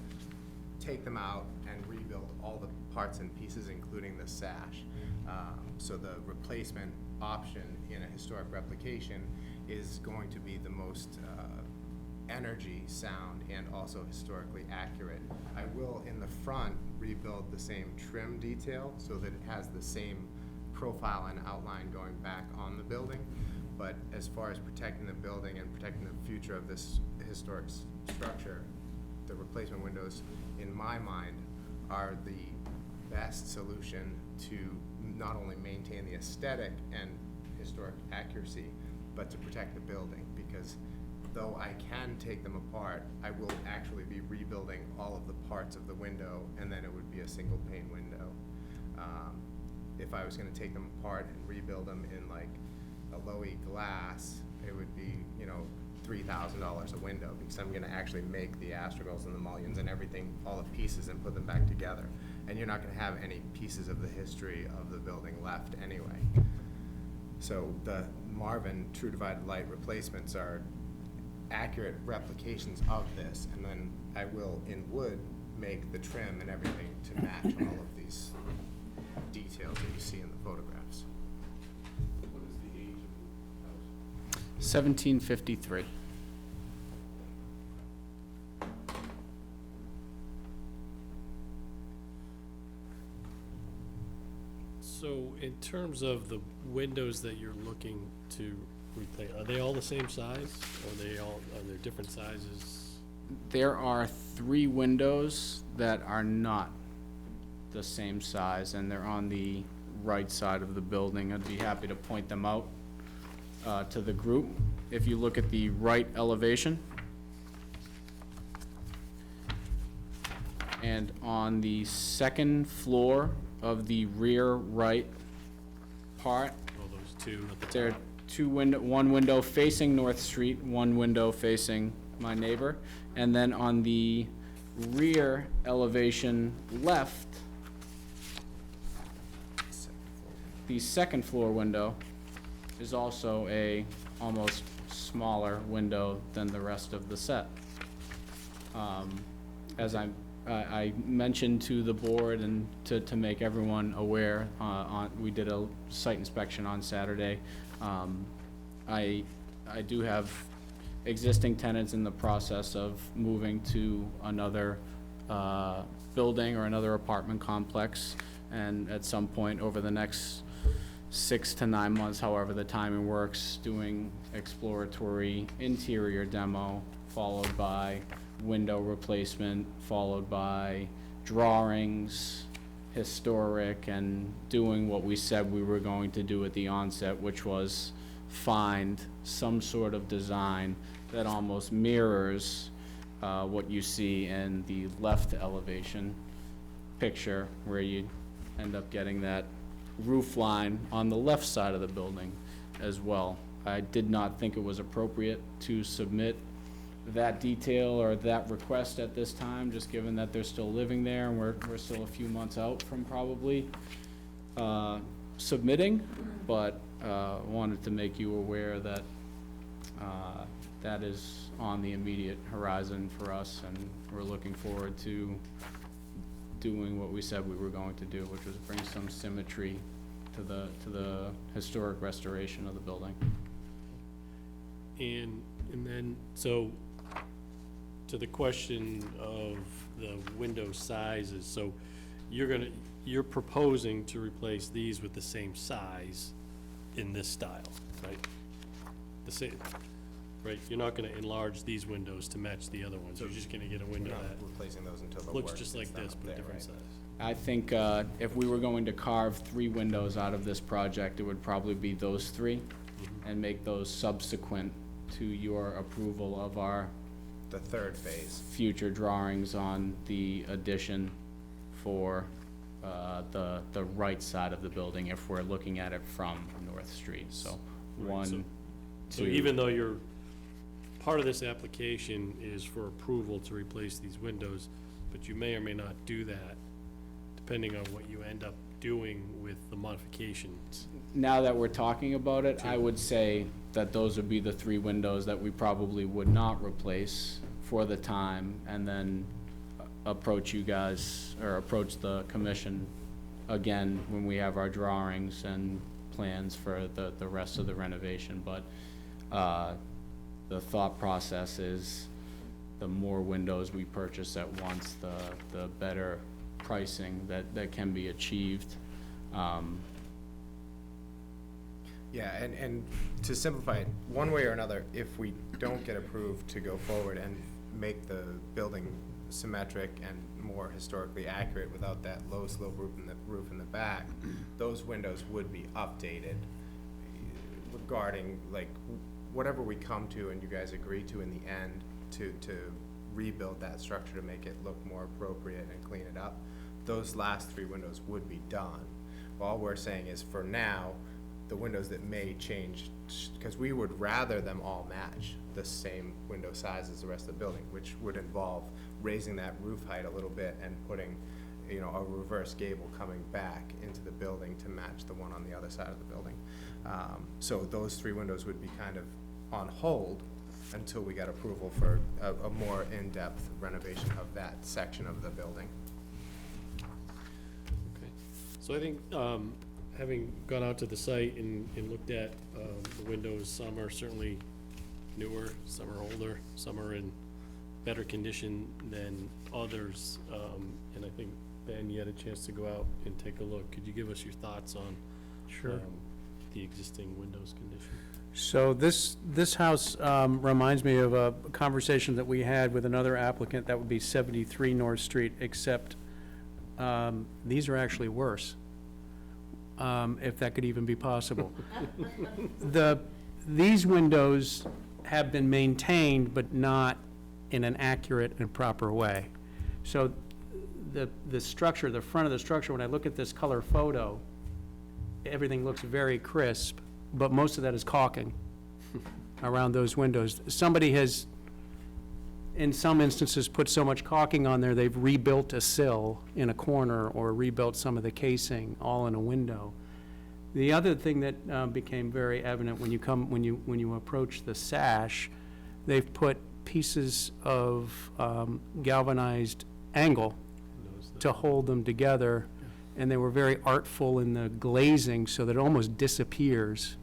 take them out and rebuild all the parts and pieces, including the sash. So the replacement option in a historic replication is going to be the most energy, sound, and also historically accurate. I will, in the front, rebuild the same trim detail so that it has the same profile and outline going back on the building. But as far as protecting the building and protecting the future of this historic structure, the replacement windows, in my mind, are the best solution to not only maintain the aesthetic and historic accuracy, but to protect the building. Because though I can take them apart, I will actually be rebuilding all of the parts of the window, and then it would be a single pane window. If I was gonna take them apart and rebuild them in like a Lowy glass, it would be, $3,000 a window, because I'm gonna actually make the astragals and the mullions and everything, all the pieces, and put them back together. And you're not gonna have any pieces of the history of the building left anyway. So the Marvin True Divided Light replacements are accurate replications of this, and then I will, in wood, make the trim and everything to match all of these details that you see in the photographs. What is the age of the house? 1753. So in terms of the windows that you're looking to replace, are they all the same size? Or are there different sizes? There are 3 windows that are not the same size, and they're on the right side of the building. I'd be happy to point them out to the group. If you look at the right elevation, and on the second floor of the rear right part, Oh, those two at the top? there are one window facing North Street, one window facing my neighbor, and then on the rear elevation left, the second floor window is also a almost smaller window than the rest of the set. As I mentioned to the board and to make everyone aware, we did a site inspection on Saturday. I do have existing tenants in the process of moving to another building or another apartment complex, and at some point over the next 6 to 9 months, however the timing works, doing exploratory interior demo, followed by window replacement, followed by drawings, historic, and doing what we said we were going to do at the onset, which was find some sort of design that almost mirrors what you see in the left elevation picture, where you end up getting that roof line on the left side of the building as well. I did not think it was appropriate to submit that detail or that request at this time, just given that they're still living there and we're still a few months out from probably submitting, but wanted to make you aware that that is on the immediate horizon for us, and we're looking forward to doing what we said we were going to do, which was bring some symmetry to the historic restoration of the building. And then, so, to the question of the window sizes, so you're proposing to replace these with the same size in this style, right? The same, right? You're not gonna enlarge these windows to match the other ones, you're just gonna get a window We're not that replacing those until the looks work just is like done this, up but there, different right? size. I think if we were going to carve 3 windows out of this project, it would probably be those 3, and make those subsequent to your approval of our The third phase. future drawings on the addition for the right side of the building, if we're looking at it from North Street, so Right, 1, So 2. even though part of this application is for approval to replace these windows, but you may or may not do that, depending on what you end up doing with the modifications. Now that we're talking about it, I would say that those would be the 3 windows that we probably would not replace for the time, and then approach you guys, or approach the commission again when we have our drawings and plans for the rest of the renovation. But the thought process is, the more windows we purchase at once, the better pricing that can be achieved. Yeah, and to simplify it, one way or another, if we don't get approved to go forward and make the building symmetric and more historically accurate without that low slope roof in the back, those windows would be updated regarding, like, whatever we come to and you guys agree to in the end to rebuild that structure to make it look more appropriate and clean it up. Those last 3 windows would be done. All we're saying is, for now, the windows that may change, because we would rather them all match the same window size as the rest of the building, which would involve raising that roof height a little bit and putting, you know, a reverse gable coming back into the building to match the one on the other side of the building. So those 3 windows would be kind of on hold until we got approval for a more in-depth renovation of that section of the building. Okay. So I think, having gone out to the site and looked at the windows, some are certainly newer, some are older, some are in better condition than others. And I think, Ben, you had a chance to go out and take a look. Could you give us your thoughts on Sure. The existing windows condition? So this house reminds me of a conversation that we had with another applicant, that would be 73 North Street, except these are actually worse, if that could even be possible. These windows have been maintained, but not in an accurate and proper way. So the structure, the front of the structure, when I look at this color photo, everything looks very crisp, but most of that is caulking around those windows. Somebody has, in some instances, put so much caulking on there, they've rebuilt a sill in a corner or rebuilt some of the casing all in a window. The other thing that became very evident when you approach the sash, they've put pieces of galvanized angle to hold them together, and they were very artful in the glazing so that it almost disappears,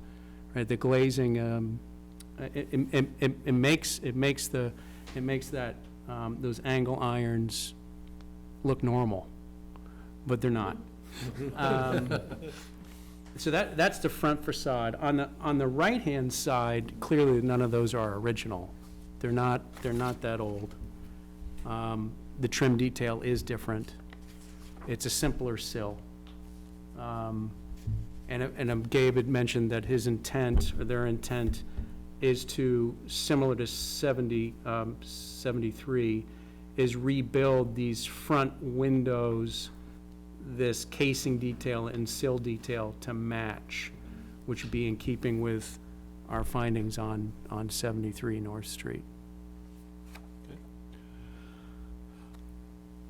right? The glazing, it makes that those angle irons look normal, but they're not. So that's the front facade. On the right-hand side, clearly none of those are original. They're not that old. The trim detail is different. It's a simpler sill. And Gabe had mentioned that his intent, or their intent, is to, similar to 73, is rebuild these front windows, this casing detail and sill detail to match, which would be in keeping with our findings on 73 North Street.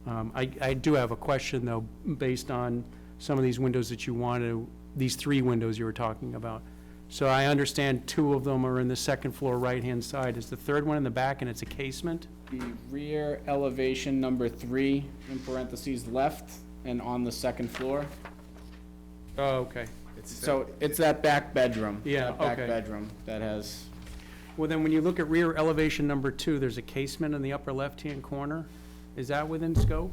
I do have a question, though, based on some of these windows that you want to, these 3 windows you were talking about. So I understand two of them are in the second floor right-hand side. Is the third one in the back and it's a casement? The rear elevation number 3, in parentheses, left, and on the second floor. Oh, okay. So it's that back bedroom. Yeah, that back okay. bedroom that has, Well, then when you look at rear elevation number 2, there's a casement in the upper left-hand corner. Is that within scope?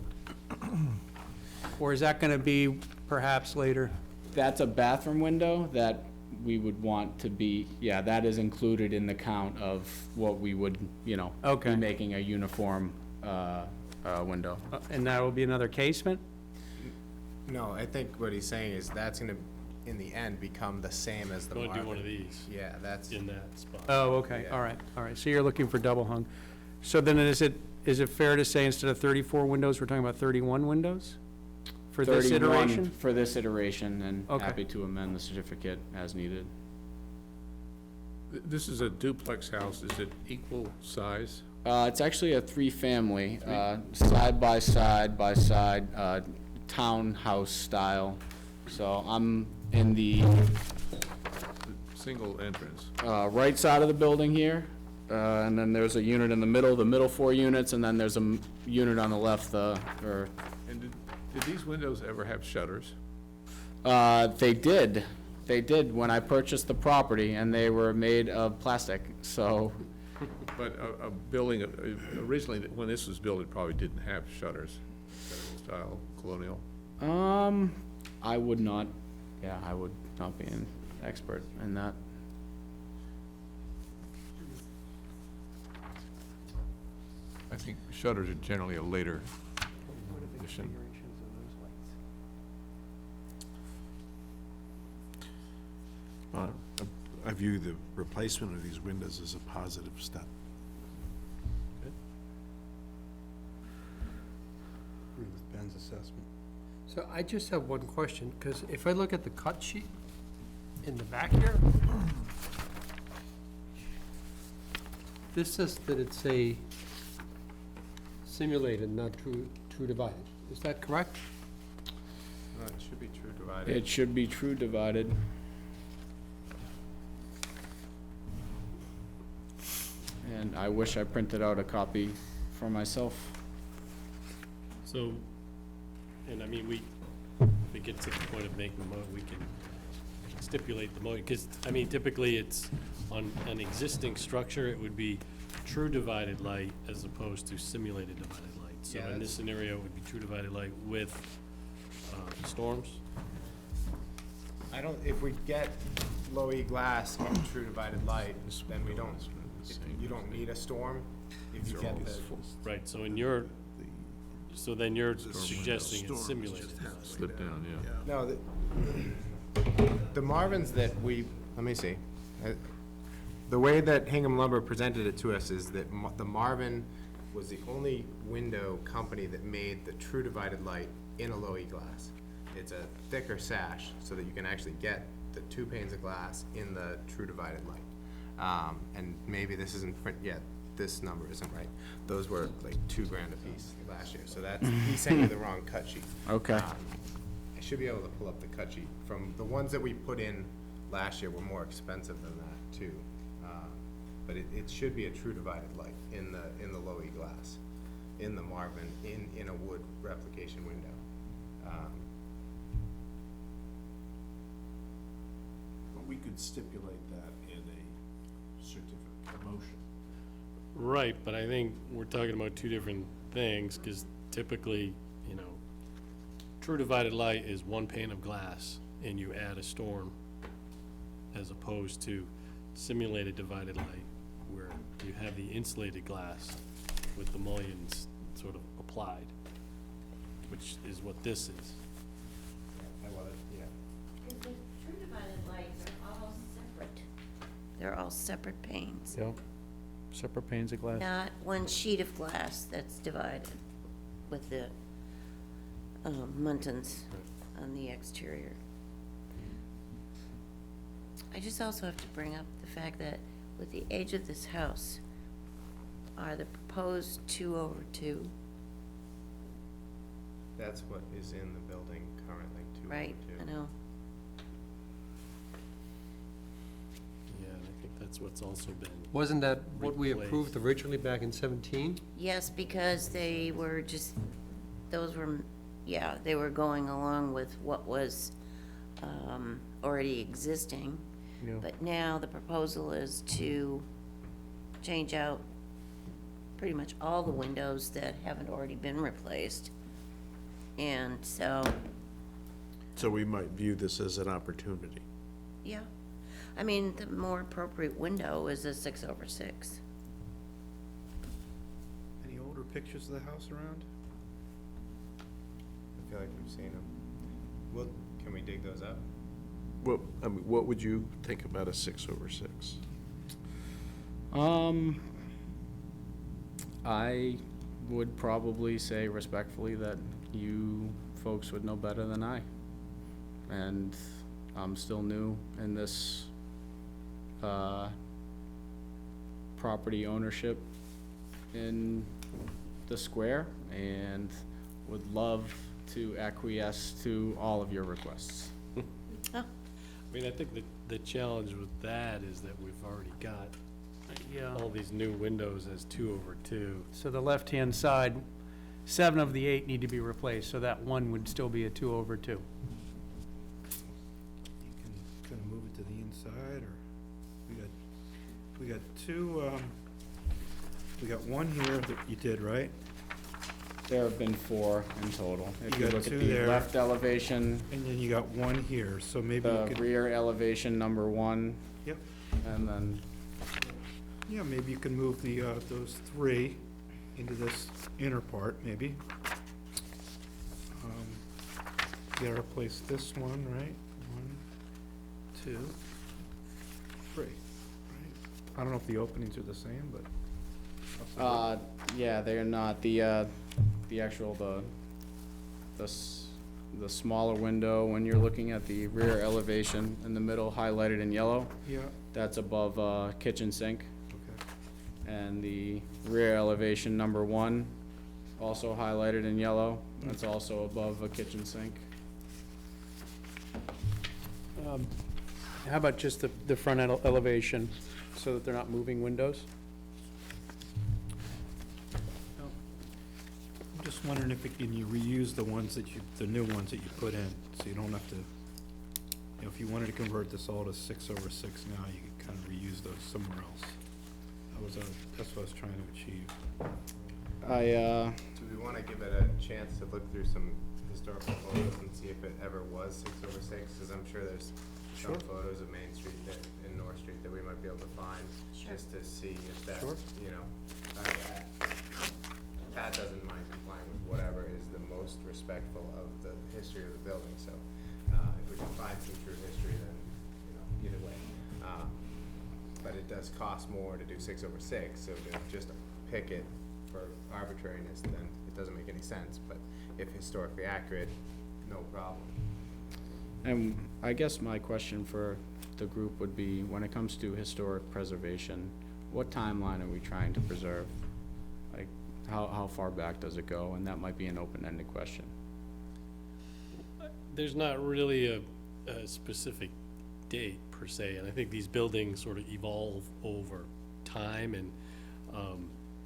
Or is that gonna be perhaps later? that's a bathroom window that we would want to be, yeah, that is included in the count of what we would, you know, Okay. be making a uniform, window. And that will be another casement? No, I think what he's saying is that's gonna, in the end, become the same as the Go Marvin. and do one of these Yeah, that's, in that spot. Oh, okay, all right, so you're looking for double hung. So then is it fair to say instead of 34 windows, we're talking about 31 windows? For this 31 iteration? For this iteration, and Okay. happy to amend the certificate as needed. This is a duplex house, is it equal size? It's actually a 3-family, side by side, townhouse style. So I'm in the, Single entrance. right side of the building here, and then there's a unit in the middle 4 units, and then there's a unit on the left, or, And did these windows ever have shutters? they did when I purchased the property, and they were made of plastic, so, But a building, originally, when this was built, it probably didn't have shutters, federal style, colonial. I would not be an expert in that. I think shutters are generally a later addition. I view the replacement of these windows as a positive step. Agree with Ben's assessment. So I just have one question, because if I look at the cut sheet in the back here, this says that it's a simulated, not true divided. Is that correct? no, it should be true divided. It should be true divided. And I wish I printed out a copy for myself. So, and I mean, if we get to the point of making the we can stipulate the because, I mean, typically it's on an existing structure, it would be true divided light as opposed to simulated divided light. So Yeah, in this that's- scenario, it would be true divided light with, storms. I don't, if we get low E glass and true divided light, then we don't, you don't need a storm if you get the. Right, so so then you're suggesting it's simulated. Slip down, yeah. No, the Marvins that we, let me see. The way that Hingham Lumber presented it to us is that the Marvin was the only window company that made the true divided light in a low E glass. It's a thicker sash so that you can actually get the 2 panes of glass in the true divided light. And maybe this isn't print yet. This number isn't right. Those were like $2,000 a piece last year, so that's, he sent you the wrong cut sheet. Okay. I should be able to pull up the cut sheet. From the ones that we put in last year were more expensive than that too. But it should be a true divided light in the low E glass, in the Marvin, in a wood replication window. But we could stipulate that in a certificate, a motion. Right, but I think we're talking about two different things, because typically, you know, true divided light is 1 pane of glass, and you add a storm, as opposed to simulated divided light, where you have the insulated glass with the mullions sort of applied, which is what this is. The true divided lights are all separate. They're all separate panes, Yep, separate panes of glass. not one sheet of glass that's divided with the muntins on the exterior. I just also have to bring up the fact that with the age of this house, are the proposed 2/2, That's what is in the building currently, 2/2. right? I know. that's what's also been. Wasn't that what we replaced. approved originally back in 17? Yes, because they were just, those were, yeah, they were going along with what was already existing. Yeah. But now the proposal is to change out pretty much all the windows that haven't already been replaced. And so, So we might view this as an opportunity. yeah, I mean, the more appropriate window is a 6/6. Any older pictures of the house around? I feel like we've seen them. Well, can we dig those up? What would you think about a 6/6? I would probably say respectfully that you folks would know better than I. And I'm still new in this, property ownership in the square, and would love to acquiesce to all of your requests. I mean, I think the challenge with that is that we've already got Yeah. all these new windows as 2/2. So the left-hand side, 7 of the 8 need to be replaced, so that one would still be a 2/2. You can kind of move it to the inside, or, we got two, we got one here that you did, right? There have been 4 in total. If You you got look at 2 the there. left elevation, And then you got one here, so maybe you the could, rear elevation number 1, yep, and then yeah, maybe you can move the, those 3 into this inner part, maybe. You gotta replace this one, right? 1, 2, 3, right? I don't know if the openings are the same, but. yeah, they're not. The actual, the smaller window, when you're looking at the rear elevation in the middle highlighted in yellow, Yeah, that's above, kitchen sink. okay. And the rear elevation number 1, also highlighted in yellow, that's also above a kitchen sink. How about just the front elevation, so that they're not moving windows? I'm just wondering if you reuse the ones that the new ones that you put in, so you don't have to, if you wanted to convert this all to 6/6 now, you could kind of reuse those somewhere else. That's what I was trying to achieve. Do we want to give it a chance to look through some historical photos and see if it ever was 6/6? Because I'm sure there's some photos of Main Street and North Street that we might be able to find, just to see if that, Sure. you know, Pat doesn't mind complying with whatever is the most respectful of the history of the building, so if we can find some true history, then, you know, either way. But it does cost more to do 6/6, so to just pick it for arbitrariness, then it doesn't make any sense, but if historically accurate, no problem. And I guess my question for the group would be, when it comes to historic preservation, what timeline are we trying to preserve? Like, how far back does it go? And that might be an open-ended question. There's not really a specific date per se, and I think these buildings sort of evolve over time, and,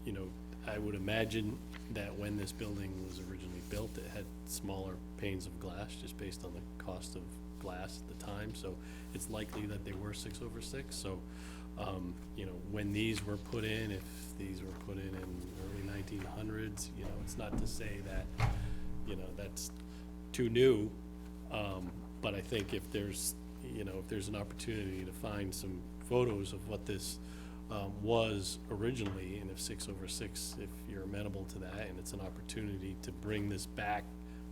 you know, I would imagine that when this building was originally built, it had smaller panes of glass, just based on the cost of glass at the time, so it's likely that they were 6/6, so, you know, when these were put in, if these were put in early 1900s, you know, it's not to say that, you know, that's too new, but I think if there's, you know, if there's an opportunity to find some photos of what this was originally, and if 6/6, if you're amenable to that, and it's an opportunity to bring this back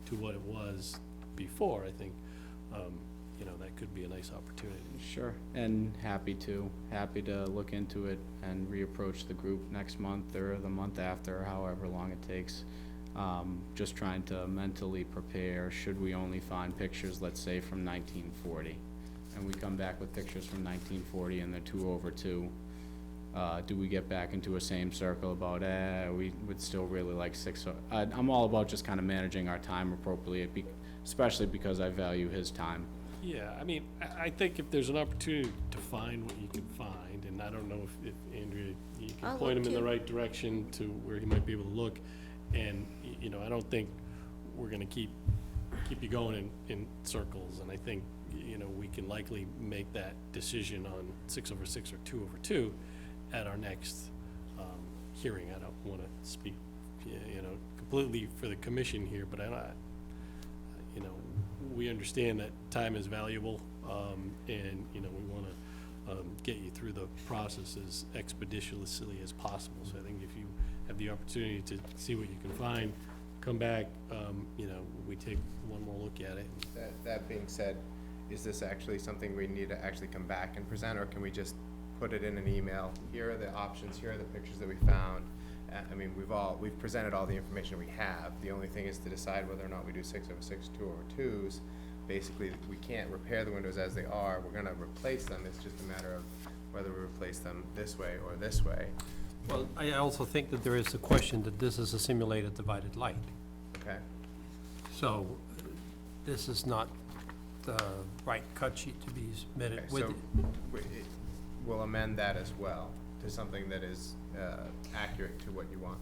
to what it was before, I think, you know, that could be a nice opportunity. Sure, and happy to look into it and reapproach the group next month or the month after, or however long it takes. Just trying to mentally prepare, should we only find pictures, let's say, from 1940, and we come back with pictures from 1940 and they're 2/2, do we get back into a same circle about, we would still really like 6? I'm all about just kind of managing our time appropriately, especially because I value his time. Yeah, I mean, I think if there's an opportunity to find what you can find, and I don't know if Andrea, you can I'll point him look in the too. right direction to where he might be able to look, and, you know, I don't think we're gonna keep you going in circles, and I think, you know, we can likely make that decision on 6/6 or 2/2 at our next, hearing. I don't wanna speak, you know, completely for the commission here, but you know, we understand that time is valuable, and, you know, we wanna, get you through the process as expeditiously as possible. So I think if you have the opportunity to see what you can find, come back, you know, we take one more look at it. That being said, is this actually something we need to actually come back and present, or can we just put it in an email? Here are the options, here are the pictures that we found. I mean, we've presented all the information we have. The only thing is to decide whether or not we do 6/6, 2/2s. Basically, we can't repair the windows as they are. We're gonna replace them. It's just a matter of whether we replace them this way or this way. Well, I also think that there is a question that this is a simulated divided light. Okay? So this is not the right cut sheet to be submitted Okay, with. so we'll amend that as well to something that is accurate to what you want.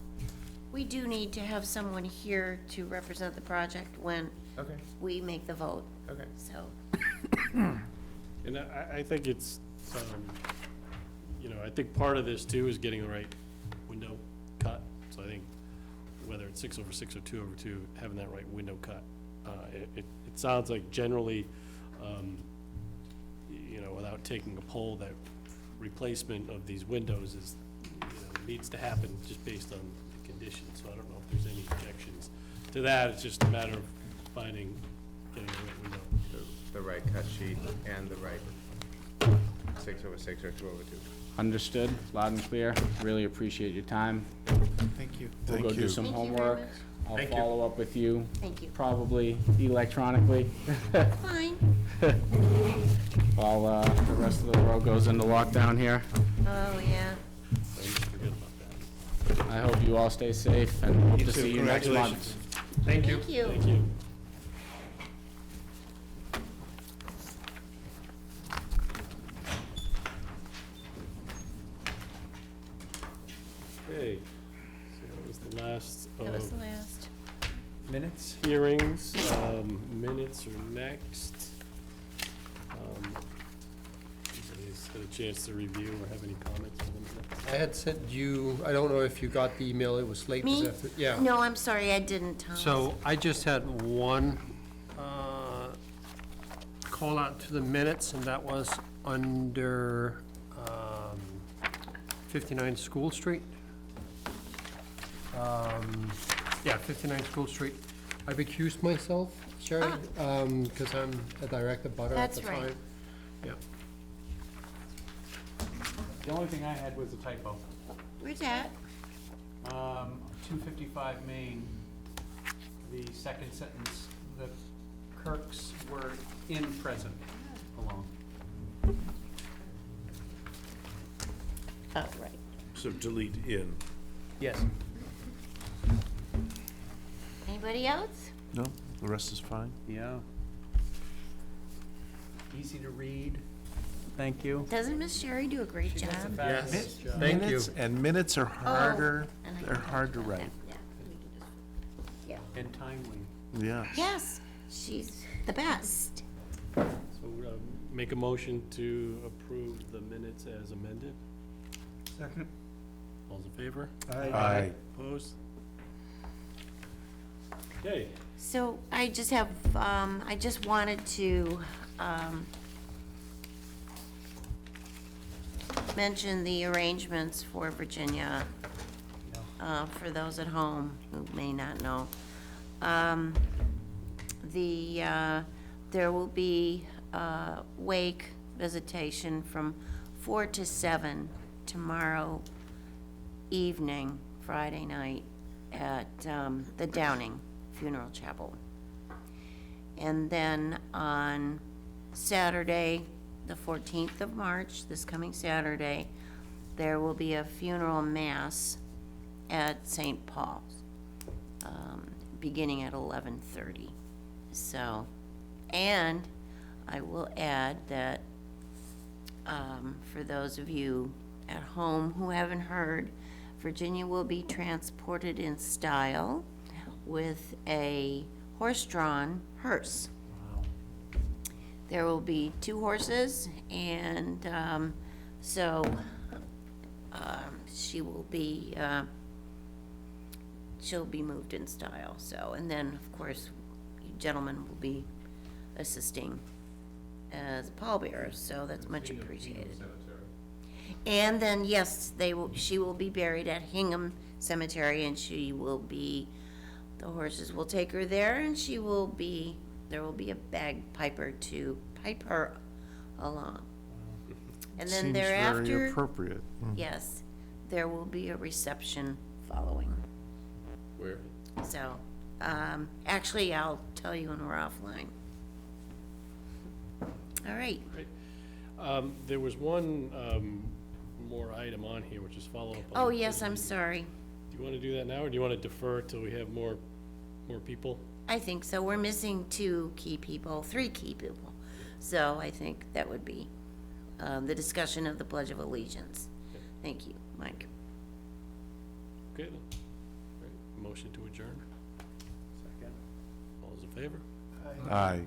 We do need to have someone here to represent the project when Okay. we make the vote, Okay. so. And I think it's, you know, I think part of this too is getting the right window cut. So I think whether it's 6/6 or 2/2, having that right window cut. It sounds like generally, you know, without taking a poll, that replacement of these windows is, you know, needs to happen just based on the conditions. So I don't know if there's any objections to that. It's just a matter of getting the right window. The right cut sheet and the right 6/6 or 2/2. Understood, loud and clear. Really appreciate your time. Thank you. We'll go do some Thank you very homework. much. I'll Thank you. follow up with you, Thank you. probably electronically. Fine. While the rest of the world goes into lockdown here. Oh, yeah. So you forget about that. I hope you all stay safe and hope You to too. see you next month. Congratulations. Thank you. Thank you. Thank you. Okay, so that was the last That was the of last. Minutes? hearings. Minutes are next. Anybody's had a chance to review or have any comments on the minutes? I had sent you, I don't know if you got the email, it was late Me? this afternoon. Yeah. No, I'm sorry, I didn't, Thomas. So I just had one call out to the minutes, and that was under 59 School Street. Yeah, 59 School Street. I've accused myself, Sherry, because I'm a direct abutter at the That's right. time. Yeah. The only thing I had was a typo. Where's that? 255 Main, the second sentence, the Kirks were in present alone. Oh, right. So delete in. Yes. Anybody else? No, the rest is fine. Yeah. Easy to read. Thank you. Doesn't Miss Sherry do a great job? Yes, thank you. Minutes- And minutes are harder, and I they're can hard to check that. write. Yeah, we can just- yeah. And timely. Yeah. Yes, she's the best. So, make a motion to approve the minutes as amended. Second. All's in favor? Aye. Opposed? Okay, So I just have, I just wanted to, mention the arrangements for Virginia, for those at home who may not know. There will be, wake visitation from 4 to 7 tomorrow evening, Friday night, at, the Downing Funeral Chapel. And then on Saturday, the 14th of March, this coming Saturday, there will be a funeral mass at St. Paul's, beginning at 11:30. So, and I will add that, for those of you at home who haven't heard, Virginia will be transported in style with a horse-drawn hearse. There will be 2 horses, and so she'll be moved in style. So, and then, of course, you gentlemen will be assisting as pallbearers, so that's much appreciated. And then, yes, she will be buried at Hingham Cemetery, and the horses will take her there, and there will be a bagpiper to pipe her along. And then Seems thereafter. very appropriate. Yes, there will be a reception following. Where? So, actually, I'll tell you when we're offline. All right. Great. There was one more item on here, which is follow-up. Oh, yes, I'm sorry. Do you want to do that now, or do you want to defer till we have more people? I think so. We're missing 3 key people. So I think that would be the discussion of the Pledge of Allegiance. Thank you, Mike. Okay, then. Great. Motion to adjourn. Second. All those in favor? Aye.